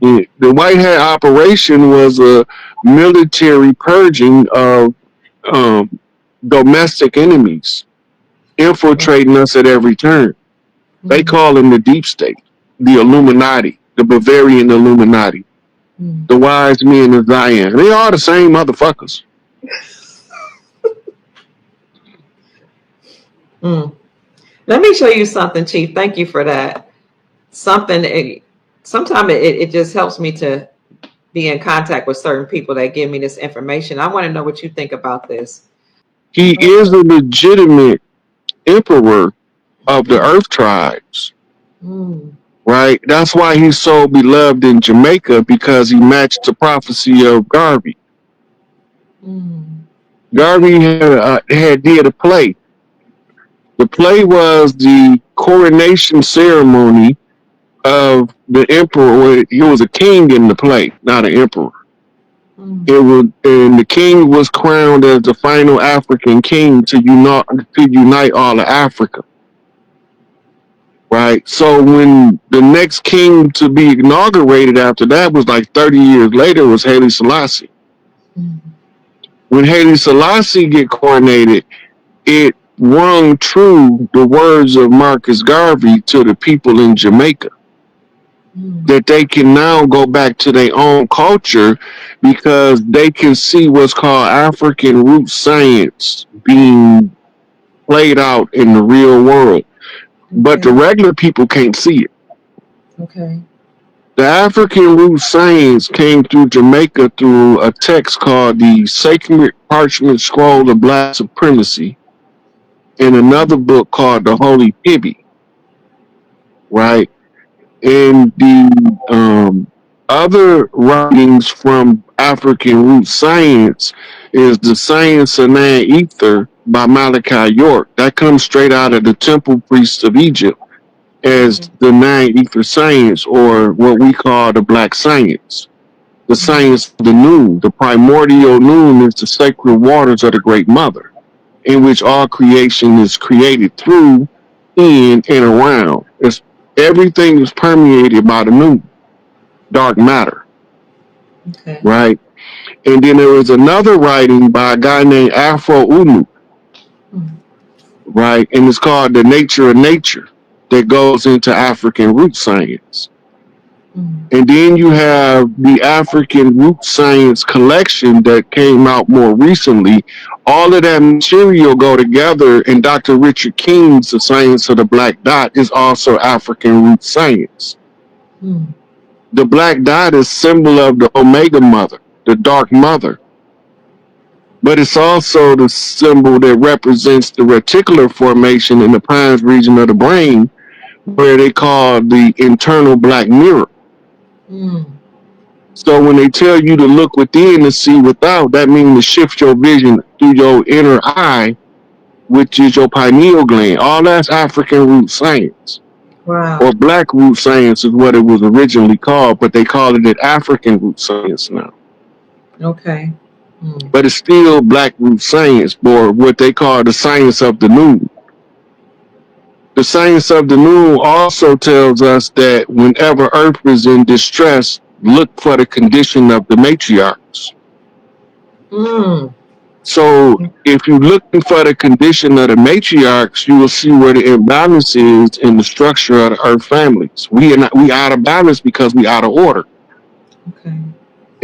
Mm. The White Hat operation was a military purging of um, domestic enemies infiltrating us at every turn. They Mm. call them the deep state, the Illuminati, the Bavarian Illuminati, Mm. the wise men of Zion. They are the same motherfuckers. Mm. Let me show you something, Chief. Thank you for that. Something. Sometimes it just helps me to be in contact with certain people that give me this information. I want to know what you think about this. He is a legitimate emperor of the earth tribes, Mm. right? That's why he's so beloved in Jamaica because he matched the prophecy of Garvey. Mm. Okay. Garvey had did a play. The play was the coronation ceremony of the emperor. He was a king in the play, not an emperor. Mm. It was, and the king was crowned as the final African king to unite all of Africa. Right. So when the next king to be inaugurated after that was like 30 years later was Haile Selassie. Mm. When Haile Selassie get coronated, it rung true the words of Marcus Garvey to the people in Jamaica, Mm. that they can now go back to their own culture because they can see what's called African root science being played out in the real world. But the Okay. regular people can't see it. Okay. The African root science came through Jamaica through a text called the Sacred Parchment Scroll of Black Supremacy and another book called the Holy Hibby, right? And the other writings from African root science is the Science of Nan Ether by Malachi York. That comes straight out of the temple priests of Egypt as Okay. the Nan Ether science, or what we call the black science. The Mm. science of the noon. The primordial noon is the sacred waters of the Great Mother, in which all creation is created through, in, and around. Everything is permeated by the noon, dark matter, Okay. right? And then there was another writing by a guy named Afro Unu, Mm. right? And it's called The Nature of Nature, that goes into African root science. Mm. And then you have the African root science collection that came out more recently. All of that material go together, and Dr. Richard King's The Science of the Black Dot is also African root science. Mm. The black dot is symbol of the Omega Mother, the Dark Mother, but it's also the symbol that represents the reticular formation in the pons region of the brain, where they call the internal black mirror. Mm. So when they tell you to look within and see without, that means to shift your vision through your inner eye, which is your pineal gland. All that's African root science. Wow. Or black root science is what it was originally called, but they call it African root science now. Okay. Mm. But it's still black root science, or what they call the science of the noon. The science of the noon also tells us that whenever Earth is in distress, look for the condition of the matriarchs. Mm. So if you're looking for the condition of the matriarchs, you will see where the imbalance is in the structure of the Earth families. We out of balance because we out of order. Okay.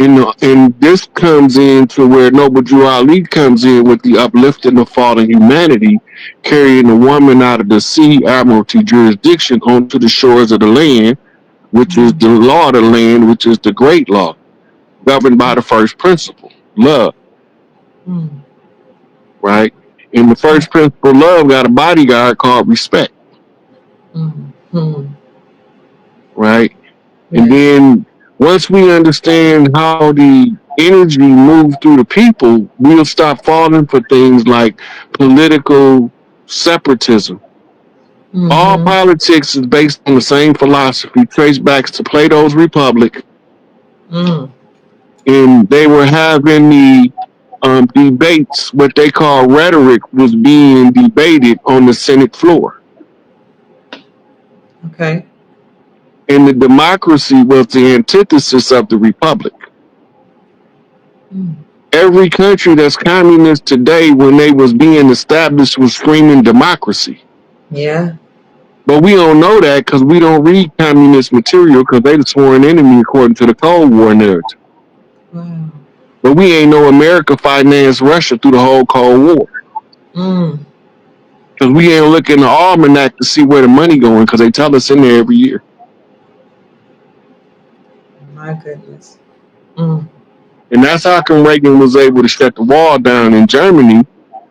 And this comes into where Noble Drew Ali comes in with the uplifting of fallen humanity, carrying the woman out of the sea admiralty jurisdiction onto the shores of the land, which is Mm. the law of the land, which is the great law, governed by the first principle, love, Mm. right? And the Yeah. first principle, love, got a bodyguard called respect, Mm. Mm. right? And Yes. then once we understand how the energy moves through the people, we'll stop falling for things like political separatism. All Mm-hmm. politics is based on the same philosophy, traced back to Plato's Republic, Mm. and they were having the debates. What they call rhetoric was being debated on the Senate floor, Okay. and the democracy was the antithesis of the republic. Mm. Every country that's communist today, when they was being established, was screaming democracy. Yeah. But we don't know that because we don't read communist material, because they the sworn enemy according to the Cold War narrative. Wow. But we ain't know America financed Russia through the whole Cold War, Mm. because we ain't looking the almanac to see where the money going, because they tell us in there every year. My goodness. Mm. And that's how come Reagan was able to shut the wall down in Germany.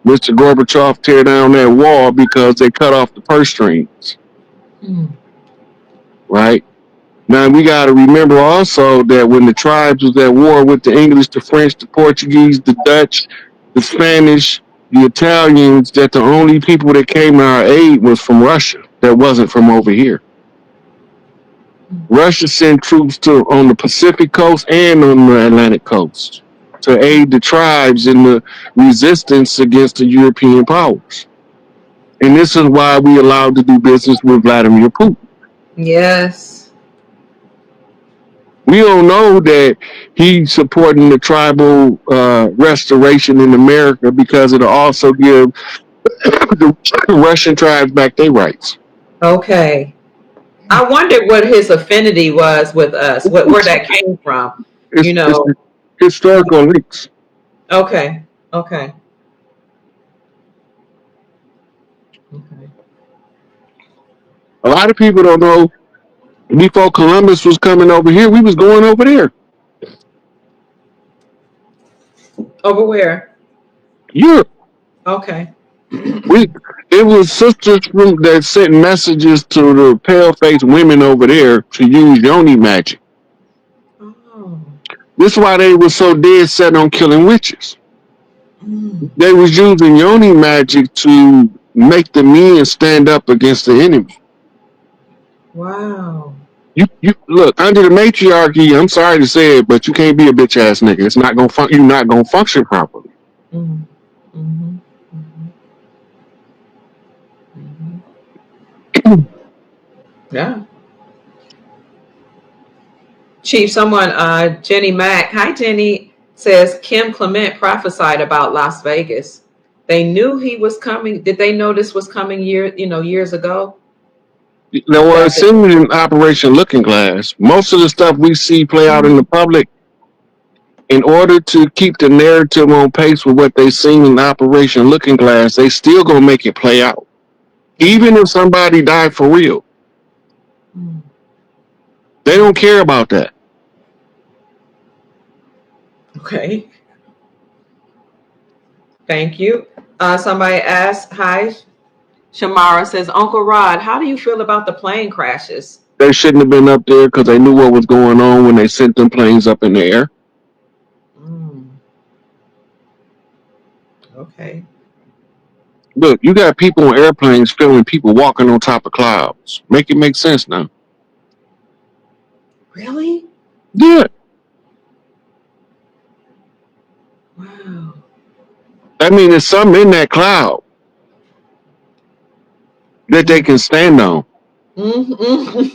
Mr. Gorbachev tear down that wall because they cut off the purse strings, Mm. right? Now we got to remember also that when the tribes was at war with the English, the French, the Portuguese, the Dutch, the Spanish, the Italians, that the only people that came to our aid was from Russia. That wasn't from over here. Russia sent troops on the Pacific coast and on the Atlantic coast to aid the tribes in the resistance against the European powers. And this is why we allowed to do business with Vladimir Putin. Yes. We don't know that he's supporting the tribal restoration in America, because it'll also give the Russian tribes back their rights. Okay. I wondered what his affinity was with us, where that came from. You It's know. historical links. Okay. Okay. Okay. A lot of people don't know before Columbus was coming over here, we was going over there. Over where? Europe. Okay. We it was sisters that sent messages to the pale faced women over there to use yoni magic. Oh. This is why they were so dead set on killing witches. Mm. They was using yoni magic to make the men stand up against the enemy. Wow. You look under the matriarchy. I'm sorry to say it, but you can't be a bitch ass nigga. It's not gonna you're not gonna function properly. Mm. Mm-hmm. Mm-hmm. Mm-hmm. Yeah. Chief, someone, Jenny Mack, hi Jenny, says Kim Clement prophesied about Las Vegas. They knew he was coming. Did they know this was coming years ago? There That was in Operation Looking Glass. Most of the stuff we see play out in the public, in order to keep the narrative on pace with what they seen in Operation Looking Glass, they still gonna make it play out. Even if somebody died for real. Mm. They don't care about that. Okay. Thank you. Somebody asked, hi, Shamara says, Uncle Rod, how do you feel about the plane crashes? They shouldn't have been up there because they knew what was going on when they sent them planes up in the air. Mm. Okay. Look, you got people on airplanes filming people walking on top of clouds. Make it make sense now. Really? Yeah. Wow. I mean, there's something in that cloud that they can stand on. Mm-hmm.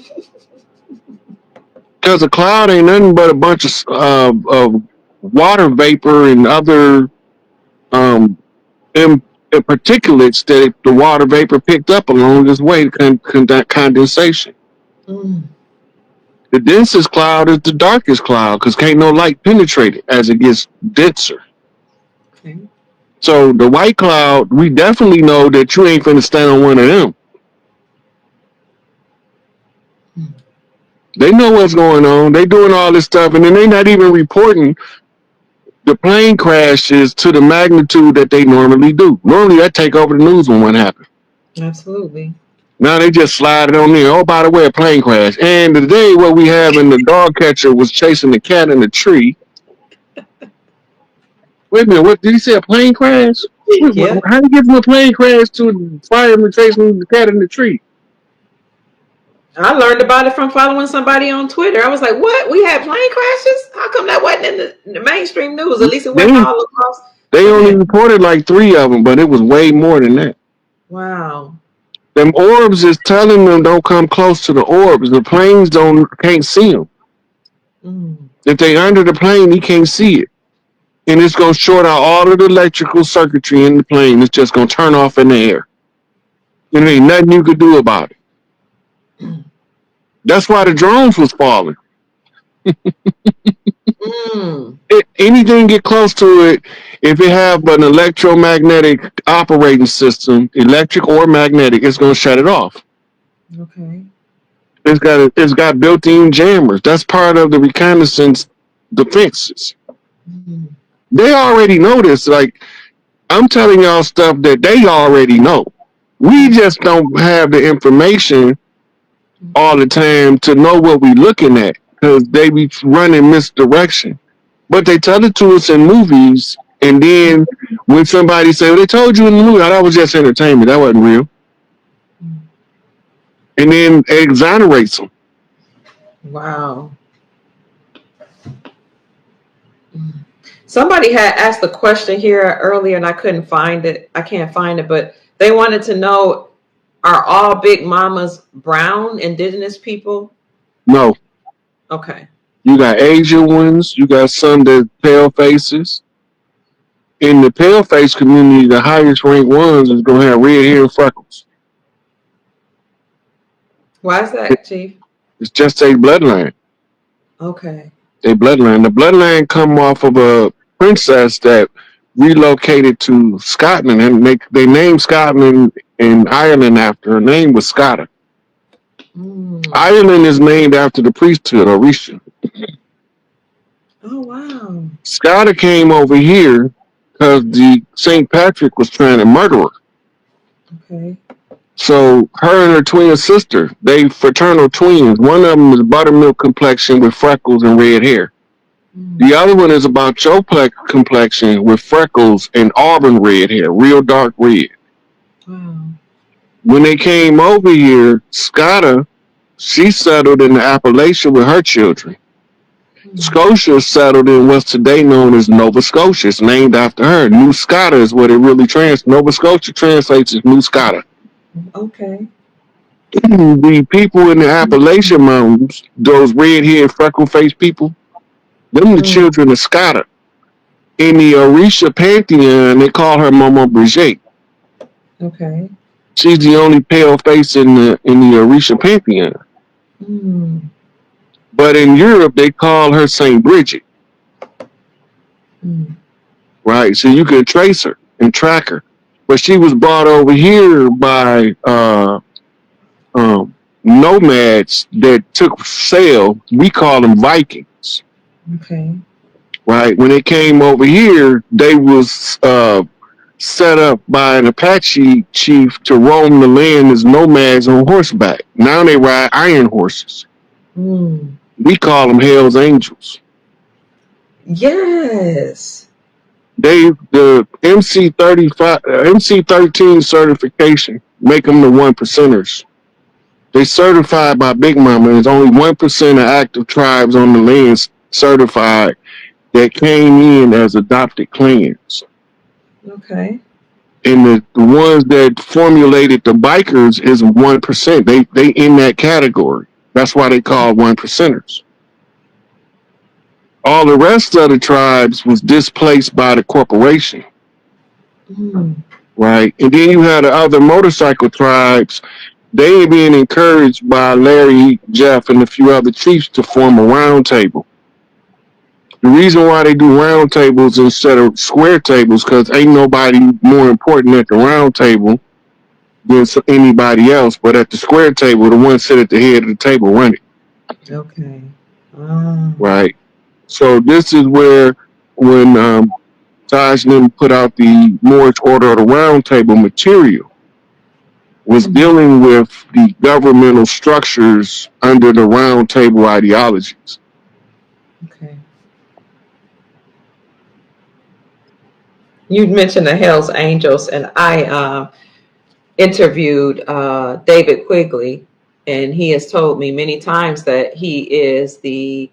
Because a cloud ain't nothing but a bunch of water vapor and other um, particulates that the water vapor picked up along this way, condensation. Mm. The densest cloud is the darkest cloud because can't no light penetrate it as it gets denser. Okay. So the white cloud, we definitely know that you ain't finna stand on one of them. Mm. They know what's going on. They doing all this stuff, and then they not even reporting the plane crashes to the magnitude that they normally do. Normally, that take over the news when one happens. Absolutely. Now they just slide it on there. Oh, by the way, a plane crash. And today, what we have in the dog catcher was chasing the cat in the tree. Wait a minute, what did he say? A plane crash? Yeah. How do you get from a plane crash to a fireman chasing the cat in the tree? I learned about it from following somebody on Twitter. I was like, what? We had plane crashes? How come that wasn't in the mainstream news? At least it wasn't They all across they the only net. reported like 3 of them, but it was way more than that. Wow. Them orbs is telling them don't come close to the orbs. The planes can't see them. Mm. If they under the plane, he can't see it. And it's gonna short out all of the electrical circuitry in the plane. It's just gonna turn off in the air. And there ain't nothing you could do about it. That's why the drones was falling. Mm. Anything get close to it, if it have an electromagnetic operating system, electric or magnetic, it's gonna shut it off. Okay. It's got built-in jammers. That's part of the reconnaissance defenses. Mm. They already know this. Like I'm telling y'all stuff that they already know. We just don't have the information all the time to know what we looking at because they be running misdirection. But they tell it to us in movies, and then when somebody say, well, "They told you in the movie," that was just entertainment. That wasn't real. Mm. And then it exonerates them. Wow. Mm. Somebody had asked a question here earlier and I couldn't find it. I can't find it, but they wanted to know, are all big mamas brown indigenous people? No, Okay. you got Asian ones. You got some that pale faces. In the pale face community, the highest ranked ones is gonna have red hair and freckles. Why is It, that, Chief? it's just a bloodline. Okay. A bloodline. The bloodline come off of a princess that relocated to Scotland, and they named Scotland and Ireland after her. Name was Scotta. Mm. Ireland is named after the priesthood, Orisha. Oh, wow. Scotta came over here because the St. Patrick was trying to murder her. Okay. So her and her twin sister, they fraternal twins. One of them is buttermilk complexion with freckles and red hair. Mm. The other one is about your complexion with freckles and auburn red hair, real dark red. Wow. When they came over here, Scotta, she settled in the Appalachia with her children. Mm. Scotia settled in what's today known as Nova Scotia. It's named after her. New Scotta is what it really translates. Nova Scotia translates as New Scotta. Okay. The people in the Appalachian Mountains, those red-haired, freckle-faced people, them the Mm. children of Scotta. In the Orisha pantheon, they call her Momo Brigitte. Okay. She's the only pale face in the Orisha pantheon. Mm. But in Europe, they call her Saint Bridget, Mm. right? So you can trace her and track her. But she was brought over here by nomads that took sail. We call them Vikings, Okay. right? When they came over here, they was set up by an Apache chief to roam the land as nomads on horseback. Now they ride iron horses. Mm. We call them Hell's Angels. Yes. The MC13 certification make them the 1%ers. They certified by Big Mama. There's only 1% of active tribes on the land certified that came in as adopted clans. Okay. And the ones that formulated the bikers is 1%. They in that category. That's why they call 1%ers. All the rest of the tribes was displaced by the corporation, Mm. right? And then you had the other motorcycle tribes. They being encouraged by Larry, Jeff, and a few other chiefs to form a round table. The reason why they do round tables instead of square tables, because ain't nobody more important at the round table than anybody else. But at the square table, the one sit at the head of the table running, Okay. Ah. right? So this is where when Taj put out the Moorish Order of the Round Table material, was Mm. dealing with the governmental structures under the Round Table ideologies. Okay. You mentioned the Hell's Angels, and I interviewed David Quigley, and he has told me many times that he is the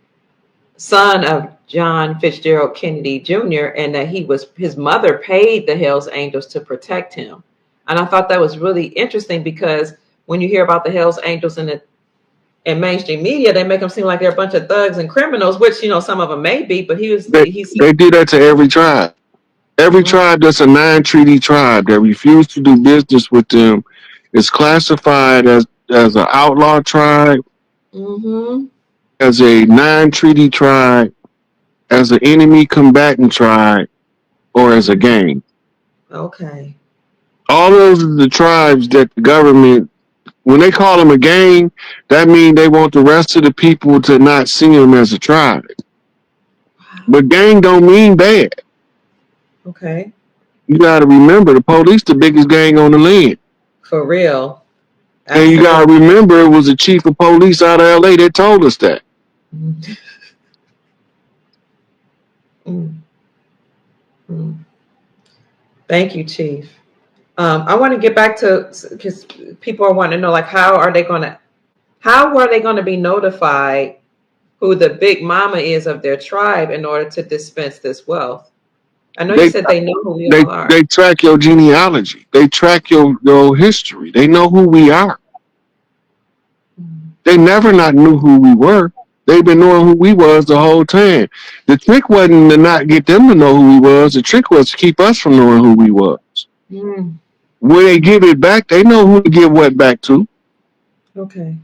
son of John Fitzgerald Kennedy Jr., and that his mother paid the Hell's Angels to protect him. And I thought that was really interesting because when you hear about the Hell's Angels in mainstream media, they make them seem like they're a bunch of thugs and criminals, which some of them may be, but They do that to every tribe. Every Wow. tribe that's a non-treaty tribe that refused to do business with them is classified as an outlaw tribe, Mm-hmm. as a non-treaty tribe, as an enemy combatant tribe, or as a gang. Okay. All those are the tribes that the government, when they call them a gang, that means they want the rest of the people to not see them as a tribe. Wow. But gang don't mean bad. Okay. You got to remember the police the biggest gang on the land. For real. And you got to Absolutely. remember it was a chief of police out of LA that told us that. Mm. Mm. Mm. Thank you, Chief. I want to get back to because people are wanting to know, like, how are they going to be notified who the big mama is of their tribe in order to dispense this wealth? I know you They said they know who we they all are. they track your genealogy. They track your history. They know who we are. Mm. They never not knew who we were. They've been knowing who we was the whole time. The trick wasn't to not get them to know who we was. The trick was to keep us from knowing who we was. Mm. When they give it back, they know who to give what back to, Okay.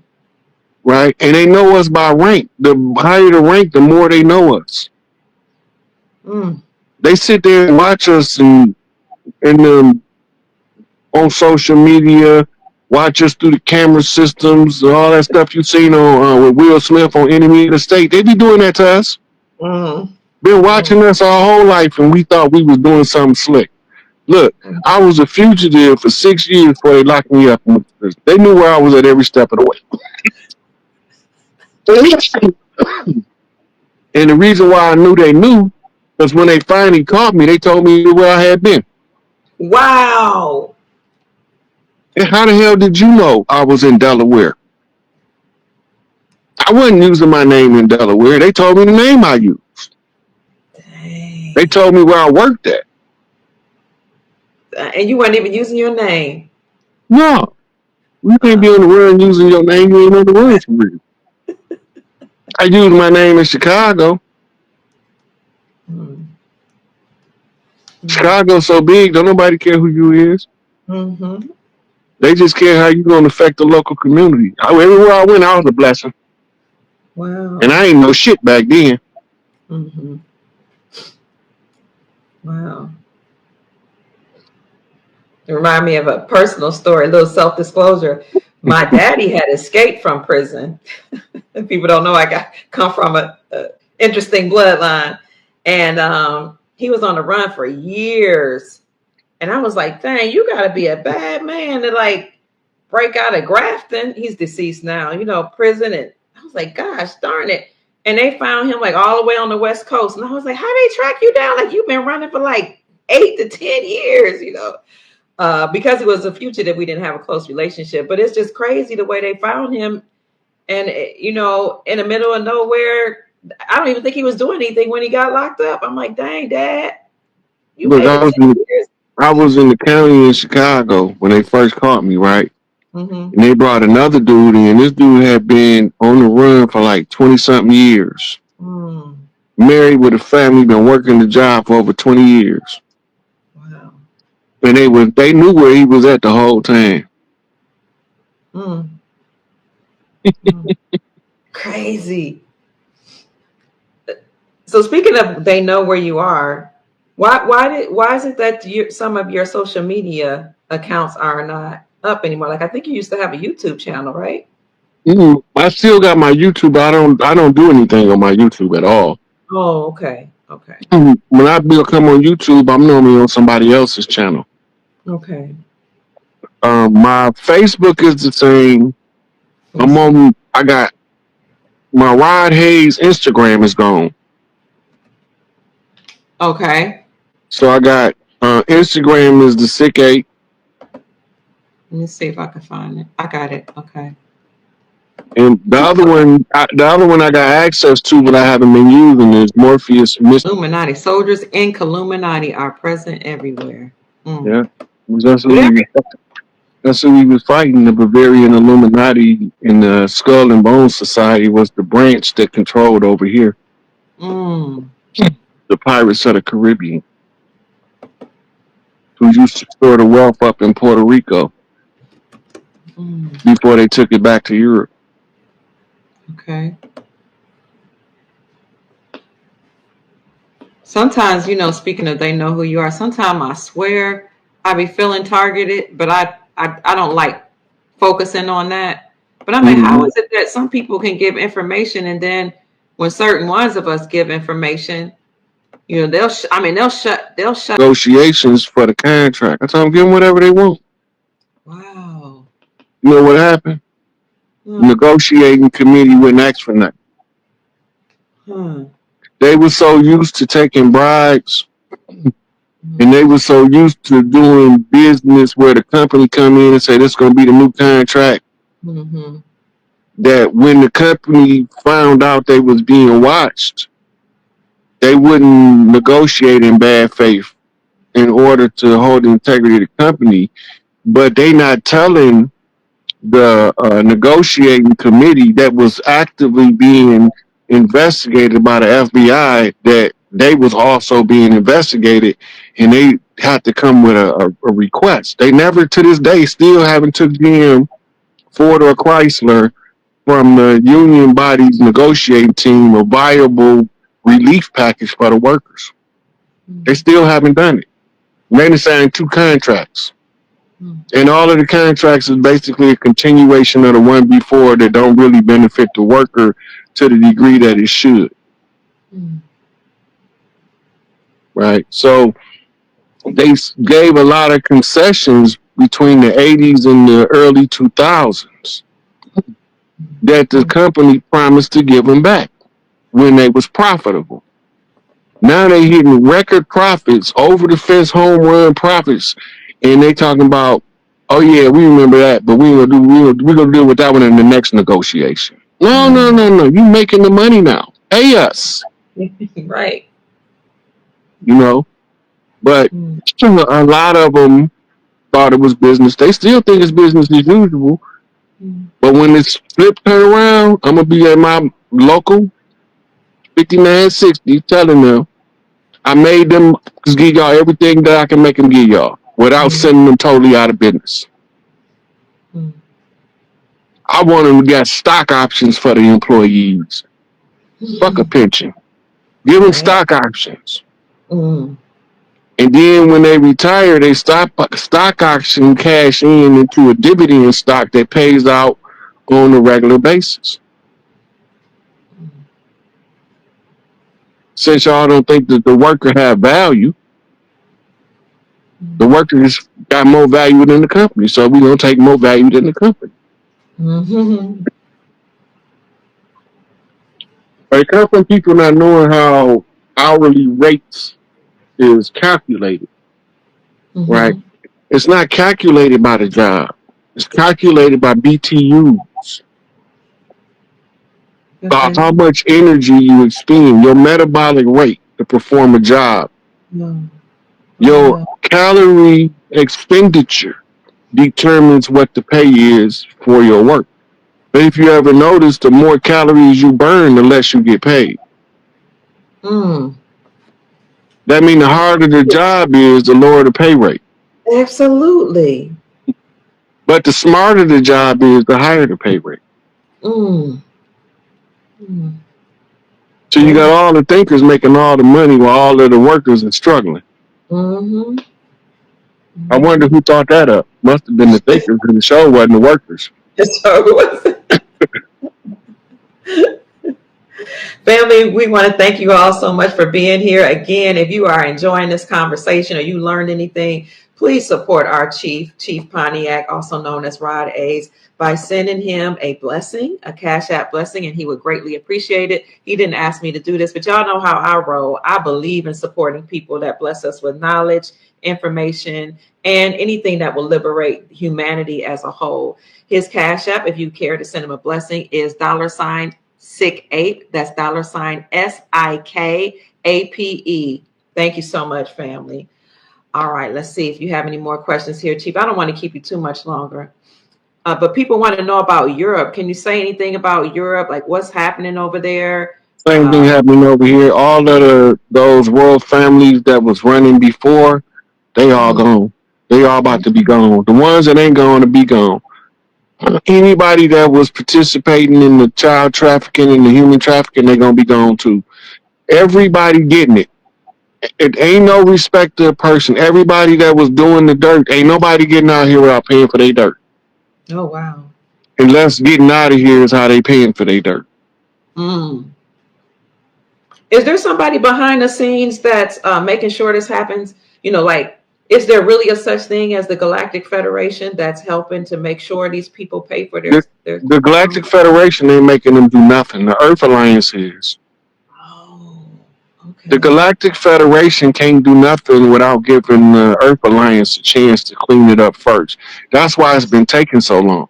right? And they know us by rank. The higher the rank, the more they know us. Mm. They sit there and watch us and on social media, watch us through the camera systems, and all that stuff you seen on with Will Smith on Enemy of the State. They be doing that to us. Mm. Been Mm. watching us our whole life, and we thought we was doing something slick. Look, Mm. I was a fugitive for 6 years before they locked me up. They knew where I was at every step of the way. And the reason why I knew they knew was when they finally caught me, they told me where I had been. Wow. And how the hell did you know I was in Delaware? I wasn't using my name in Delaware. They told me the name I used. They Dang. told me where I worked at. And you weren't even using your name. No, you can't be on the run using your name. You ain't on the run for real. I used my name in Chicago. Mm. Mm. Chicago's so big, don't nobody care who you is. Mm-hmm. They just care how you gonna affect the local community. Everywhere I went, I was a blessing. And Wow. I ain't no shit back then. Mm-hmm. Wow. It reminded me of a personal story, a little self-disclosure. My daddy had escaped from prison. People don't know come from a interesting bloodline. And he was on the run for years. And I was like, dang, you got to be a bad man to like break out of Grafton. He's deceased now, prison. And I was like, gosh, darn it. And they found him like all the way on the West Coast. And I was like, how they track you down? Like you've been running for like 8 to 10 years, because he was a fugitive, we didn't have a close relationship. But it's just crazy the way they found him. And, in the middle of nowhere, I don't even think he was doing anything when he got locked up. I'm like, dang, Dad, you Look, made it 10 years. I was in the county in Chicago when they first caught me, right? Mm-hmm. And they brought another dude in. This dude had been on the run for like 20 something years. Mm. Married with a family, been working the job for over 20 years. Wow. And they knew where he was at the whole time. Mm. Mm. Crazy. So speaking of, they know where you are. Why is it that some of your social media accounts are not up anymore? Like I think you used to have a YouTube channel, right? I still got my YouTube, but I don't do anything on my YouTube at all. Oh, okay. Okay. When I come on YouTube, I'm normally on somebody else's channel. Okay. My Facebook is the same. Let me see. I got my Rod Hayes Instagram is gone. Okay. So I got Instagram is the SikApe. Let me see if I can find it. I got it. Okay. And the other one I got access to, but I haven't been using is Morpheus Mystery. Illuminati. Soldiers in Illuminati are present everywhere. Mm. Yeah, that's who we was fighting. The Bavarian Illuminati in the Skull and Bones Society was the branch that controlled over here. Mm. The Pirates of the Caribbean, who used to store the wealth up in Puerto Rico before they took it back to Europe. Okay. Sometimes, speaking of they know who you are, sometimes I swear I be feeling targeted, but I don't like focusing on that. But I'm like, how is it that some people can give information and then when certain ones of us give information, they'll shut Negotiations for the contract. I told them give them whatever they want. Wow. You know what happened? Negotiating committee wouldn't ask for nothing. They were so used to taking bribes, and they were so used to doing business where the company come in and say this is going to be the new contract. That when the company found out they was being watched, they wouldn't negotiate in bad faith in order to hold the integrity of the company. But they not telling the negotiating committee that was actively being investigated by the FBI that they was also being investigated, and they had to come with a request. They never, to this day, still haven't took GM, Ford, or Chrysler from the union body's negotiating team a viable relief package for the workers. They still haven't done it. They signed 2 contracts. And all of the contracts is basically a continuation of the one before that don't really benefit the worker to the degree that it should. Right? So they gave a lot of concessions between the 80s and the early 2000s that the company promised to give them back when they was profitable. Now they hitting record profits, over the fence home run profits, and they talking about, oh yeah, we remember that, but we're gonna deal with that one in the next negotiation. No. You making the money now. Pay us. Right. You know? But a lot of them thought it was business. They still think it's business as usual. But when this flip turn around, I'm gonna be at my local 5960 telling them I made them give y'all everything that I can make them give y'all without sending them totally out of business. I want them to get stock options for the employees. Fuck a pension. Give them stock options. And then when they retire, they stock option cash into a dividend stock that pays out on a regular basis. Since y'all don't think that the worker have value, the worker has got more value than the company, so we're gonna take more value than the company. But it comes from people not knowing how hourly rates is calculated, right? It's not calculated by the job. It's calculated by BTUs. About how much energy you expend, your metabolic rate to perform a job. Your calorie expenditure determines what the pay is for your work. But if you ever notice, the more calories you burn, the less you get paid. That means the harder the job is, the lower the pay rate. Absolutely. But the smarter the job is, the higher the pay rate. So you got all the thinkers making all the money while all of the workers are struggling. I wonder who thought that up. Must have been the thinkers, because the show wasn't the workers. Family, we want to thank you all so much for being here. Again, if you are enjoying this conversation or you learned anything, please support our Chief Pontiac, also known as Rod A's, by sending him a blessing, a Cash App blessing, and he would greatly appreciate it. He didn't ask me to do this, but y'all know how I roll. I believe in supporting people that bless us with knowledge, information, and anything that will liberate humanity as a whole. His Cash App, if you care to send him a blessing, is $SikApe. That's $SikAPE. Thank you so much, family. All right, let's see if you have any more questions here, Chief. I don't want to keep you too much longer. But people want to know about Europe. Can you say anything about Europe? Like what's happening over there? Same thing happening over here. All of those royal families that was running before, they all gone. They all about to be gone. The ones that ain't going to be gone. Anybody that was participating in the child trafficking and the human trafficking, they're going to be gone too. Everybody getting it. It ain't no respect to a person. Everybody that was doing the dirt, ain't nobody getting out here without paying for their dirt. Oh, wow. Unless getting out of here is how they paying for their dirt. Is there somebody behind the scenes that's making sure this happens? You know, like, is there really a such thing as the Galactic Federation that's helping to make sure these people pay for their the Galactic Federation ain't making them do nothing. The Earth Alliance is. The Galactic Federation can't do nothing without giving the Earth Alliance a chance to clean it up first. That's why it's been taking so long.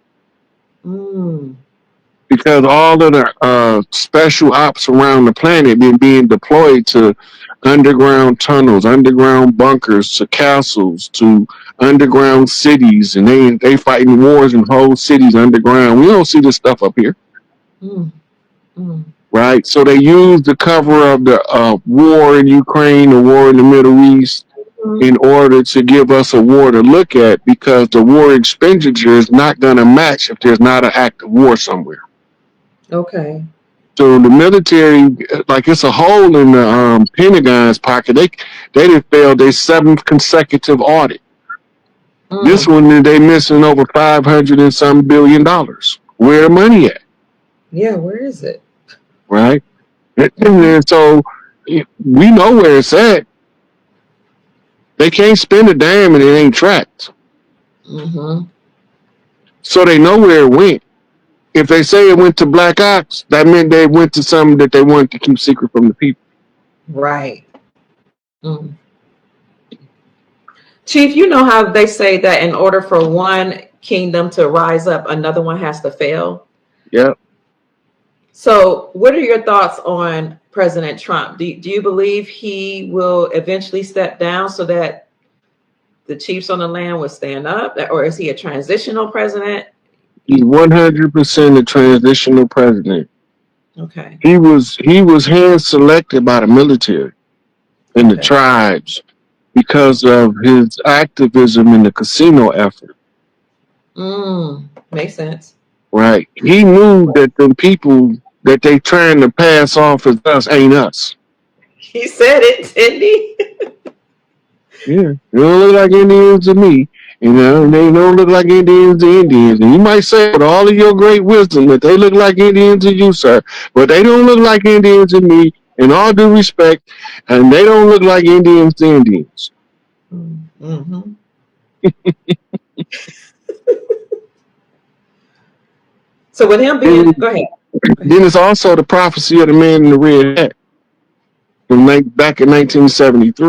Because all of the special ops around the planet been being deployed to underground tunnels, underground bunkers, to castles, to underground cities, and they fighting wars in whole cities underground. We don't see this stuff up here. Right? right? So they used the cover of the war in Ukraine, the war in the Middle East, in order to give us a war to look at, because the war expenditure is not going to match if there's not an active war somewhere. Okay. So the military, like it's a hole in the Pentagon's pocket. They didn't fail their 7th consecutive audit. This one they missing over $500 and some billion. Where the money at? Yeah, where is it? Right. And so we know where it's at. They can't spend a dime and it ain't tracked. So they know where it went. If they say it went to Black Ops, that meant they went to something that they wanted to keep secret from the people. Right. Chief, you know how they say that in order for one kingdom to rise up, another one has to fail? Yeah. So what are your thoughts on President Trump? Do you believe he will eventually step down so that the chiefs on the land will stand up? Or is he a transitional president? He's 100% a transitional president. Okay. He was hand selected by the military and the tribes because of his activism in the casino effort. Makes sense. Right. He knew that the people that they trying to pass off as us ain't us. He said it, didn't he? Yeah. They don't look like Indians to me. You know, and they don't look like Indians to Indians. And you might say with all of your great wisdom that they look like Indians to you, sir. But they don't look like Indians to me, in all due respect. And they don't look like Indians to Indians. So with him being, go ahead. Then it's also the prophecy of the man in the red hat from back in 1973.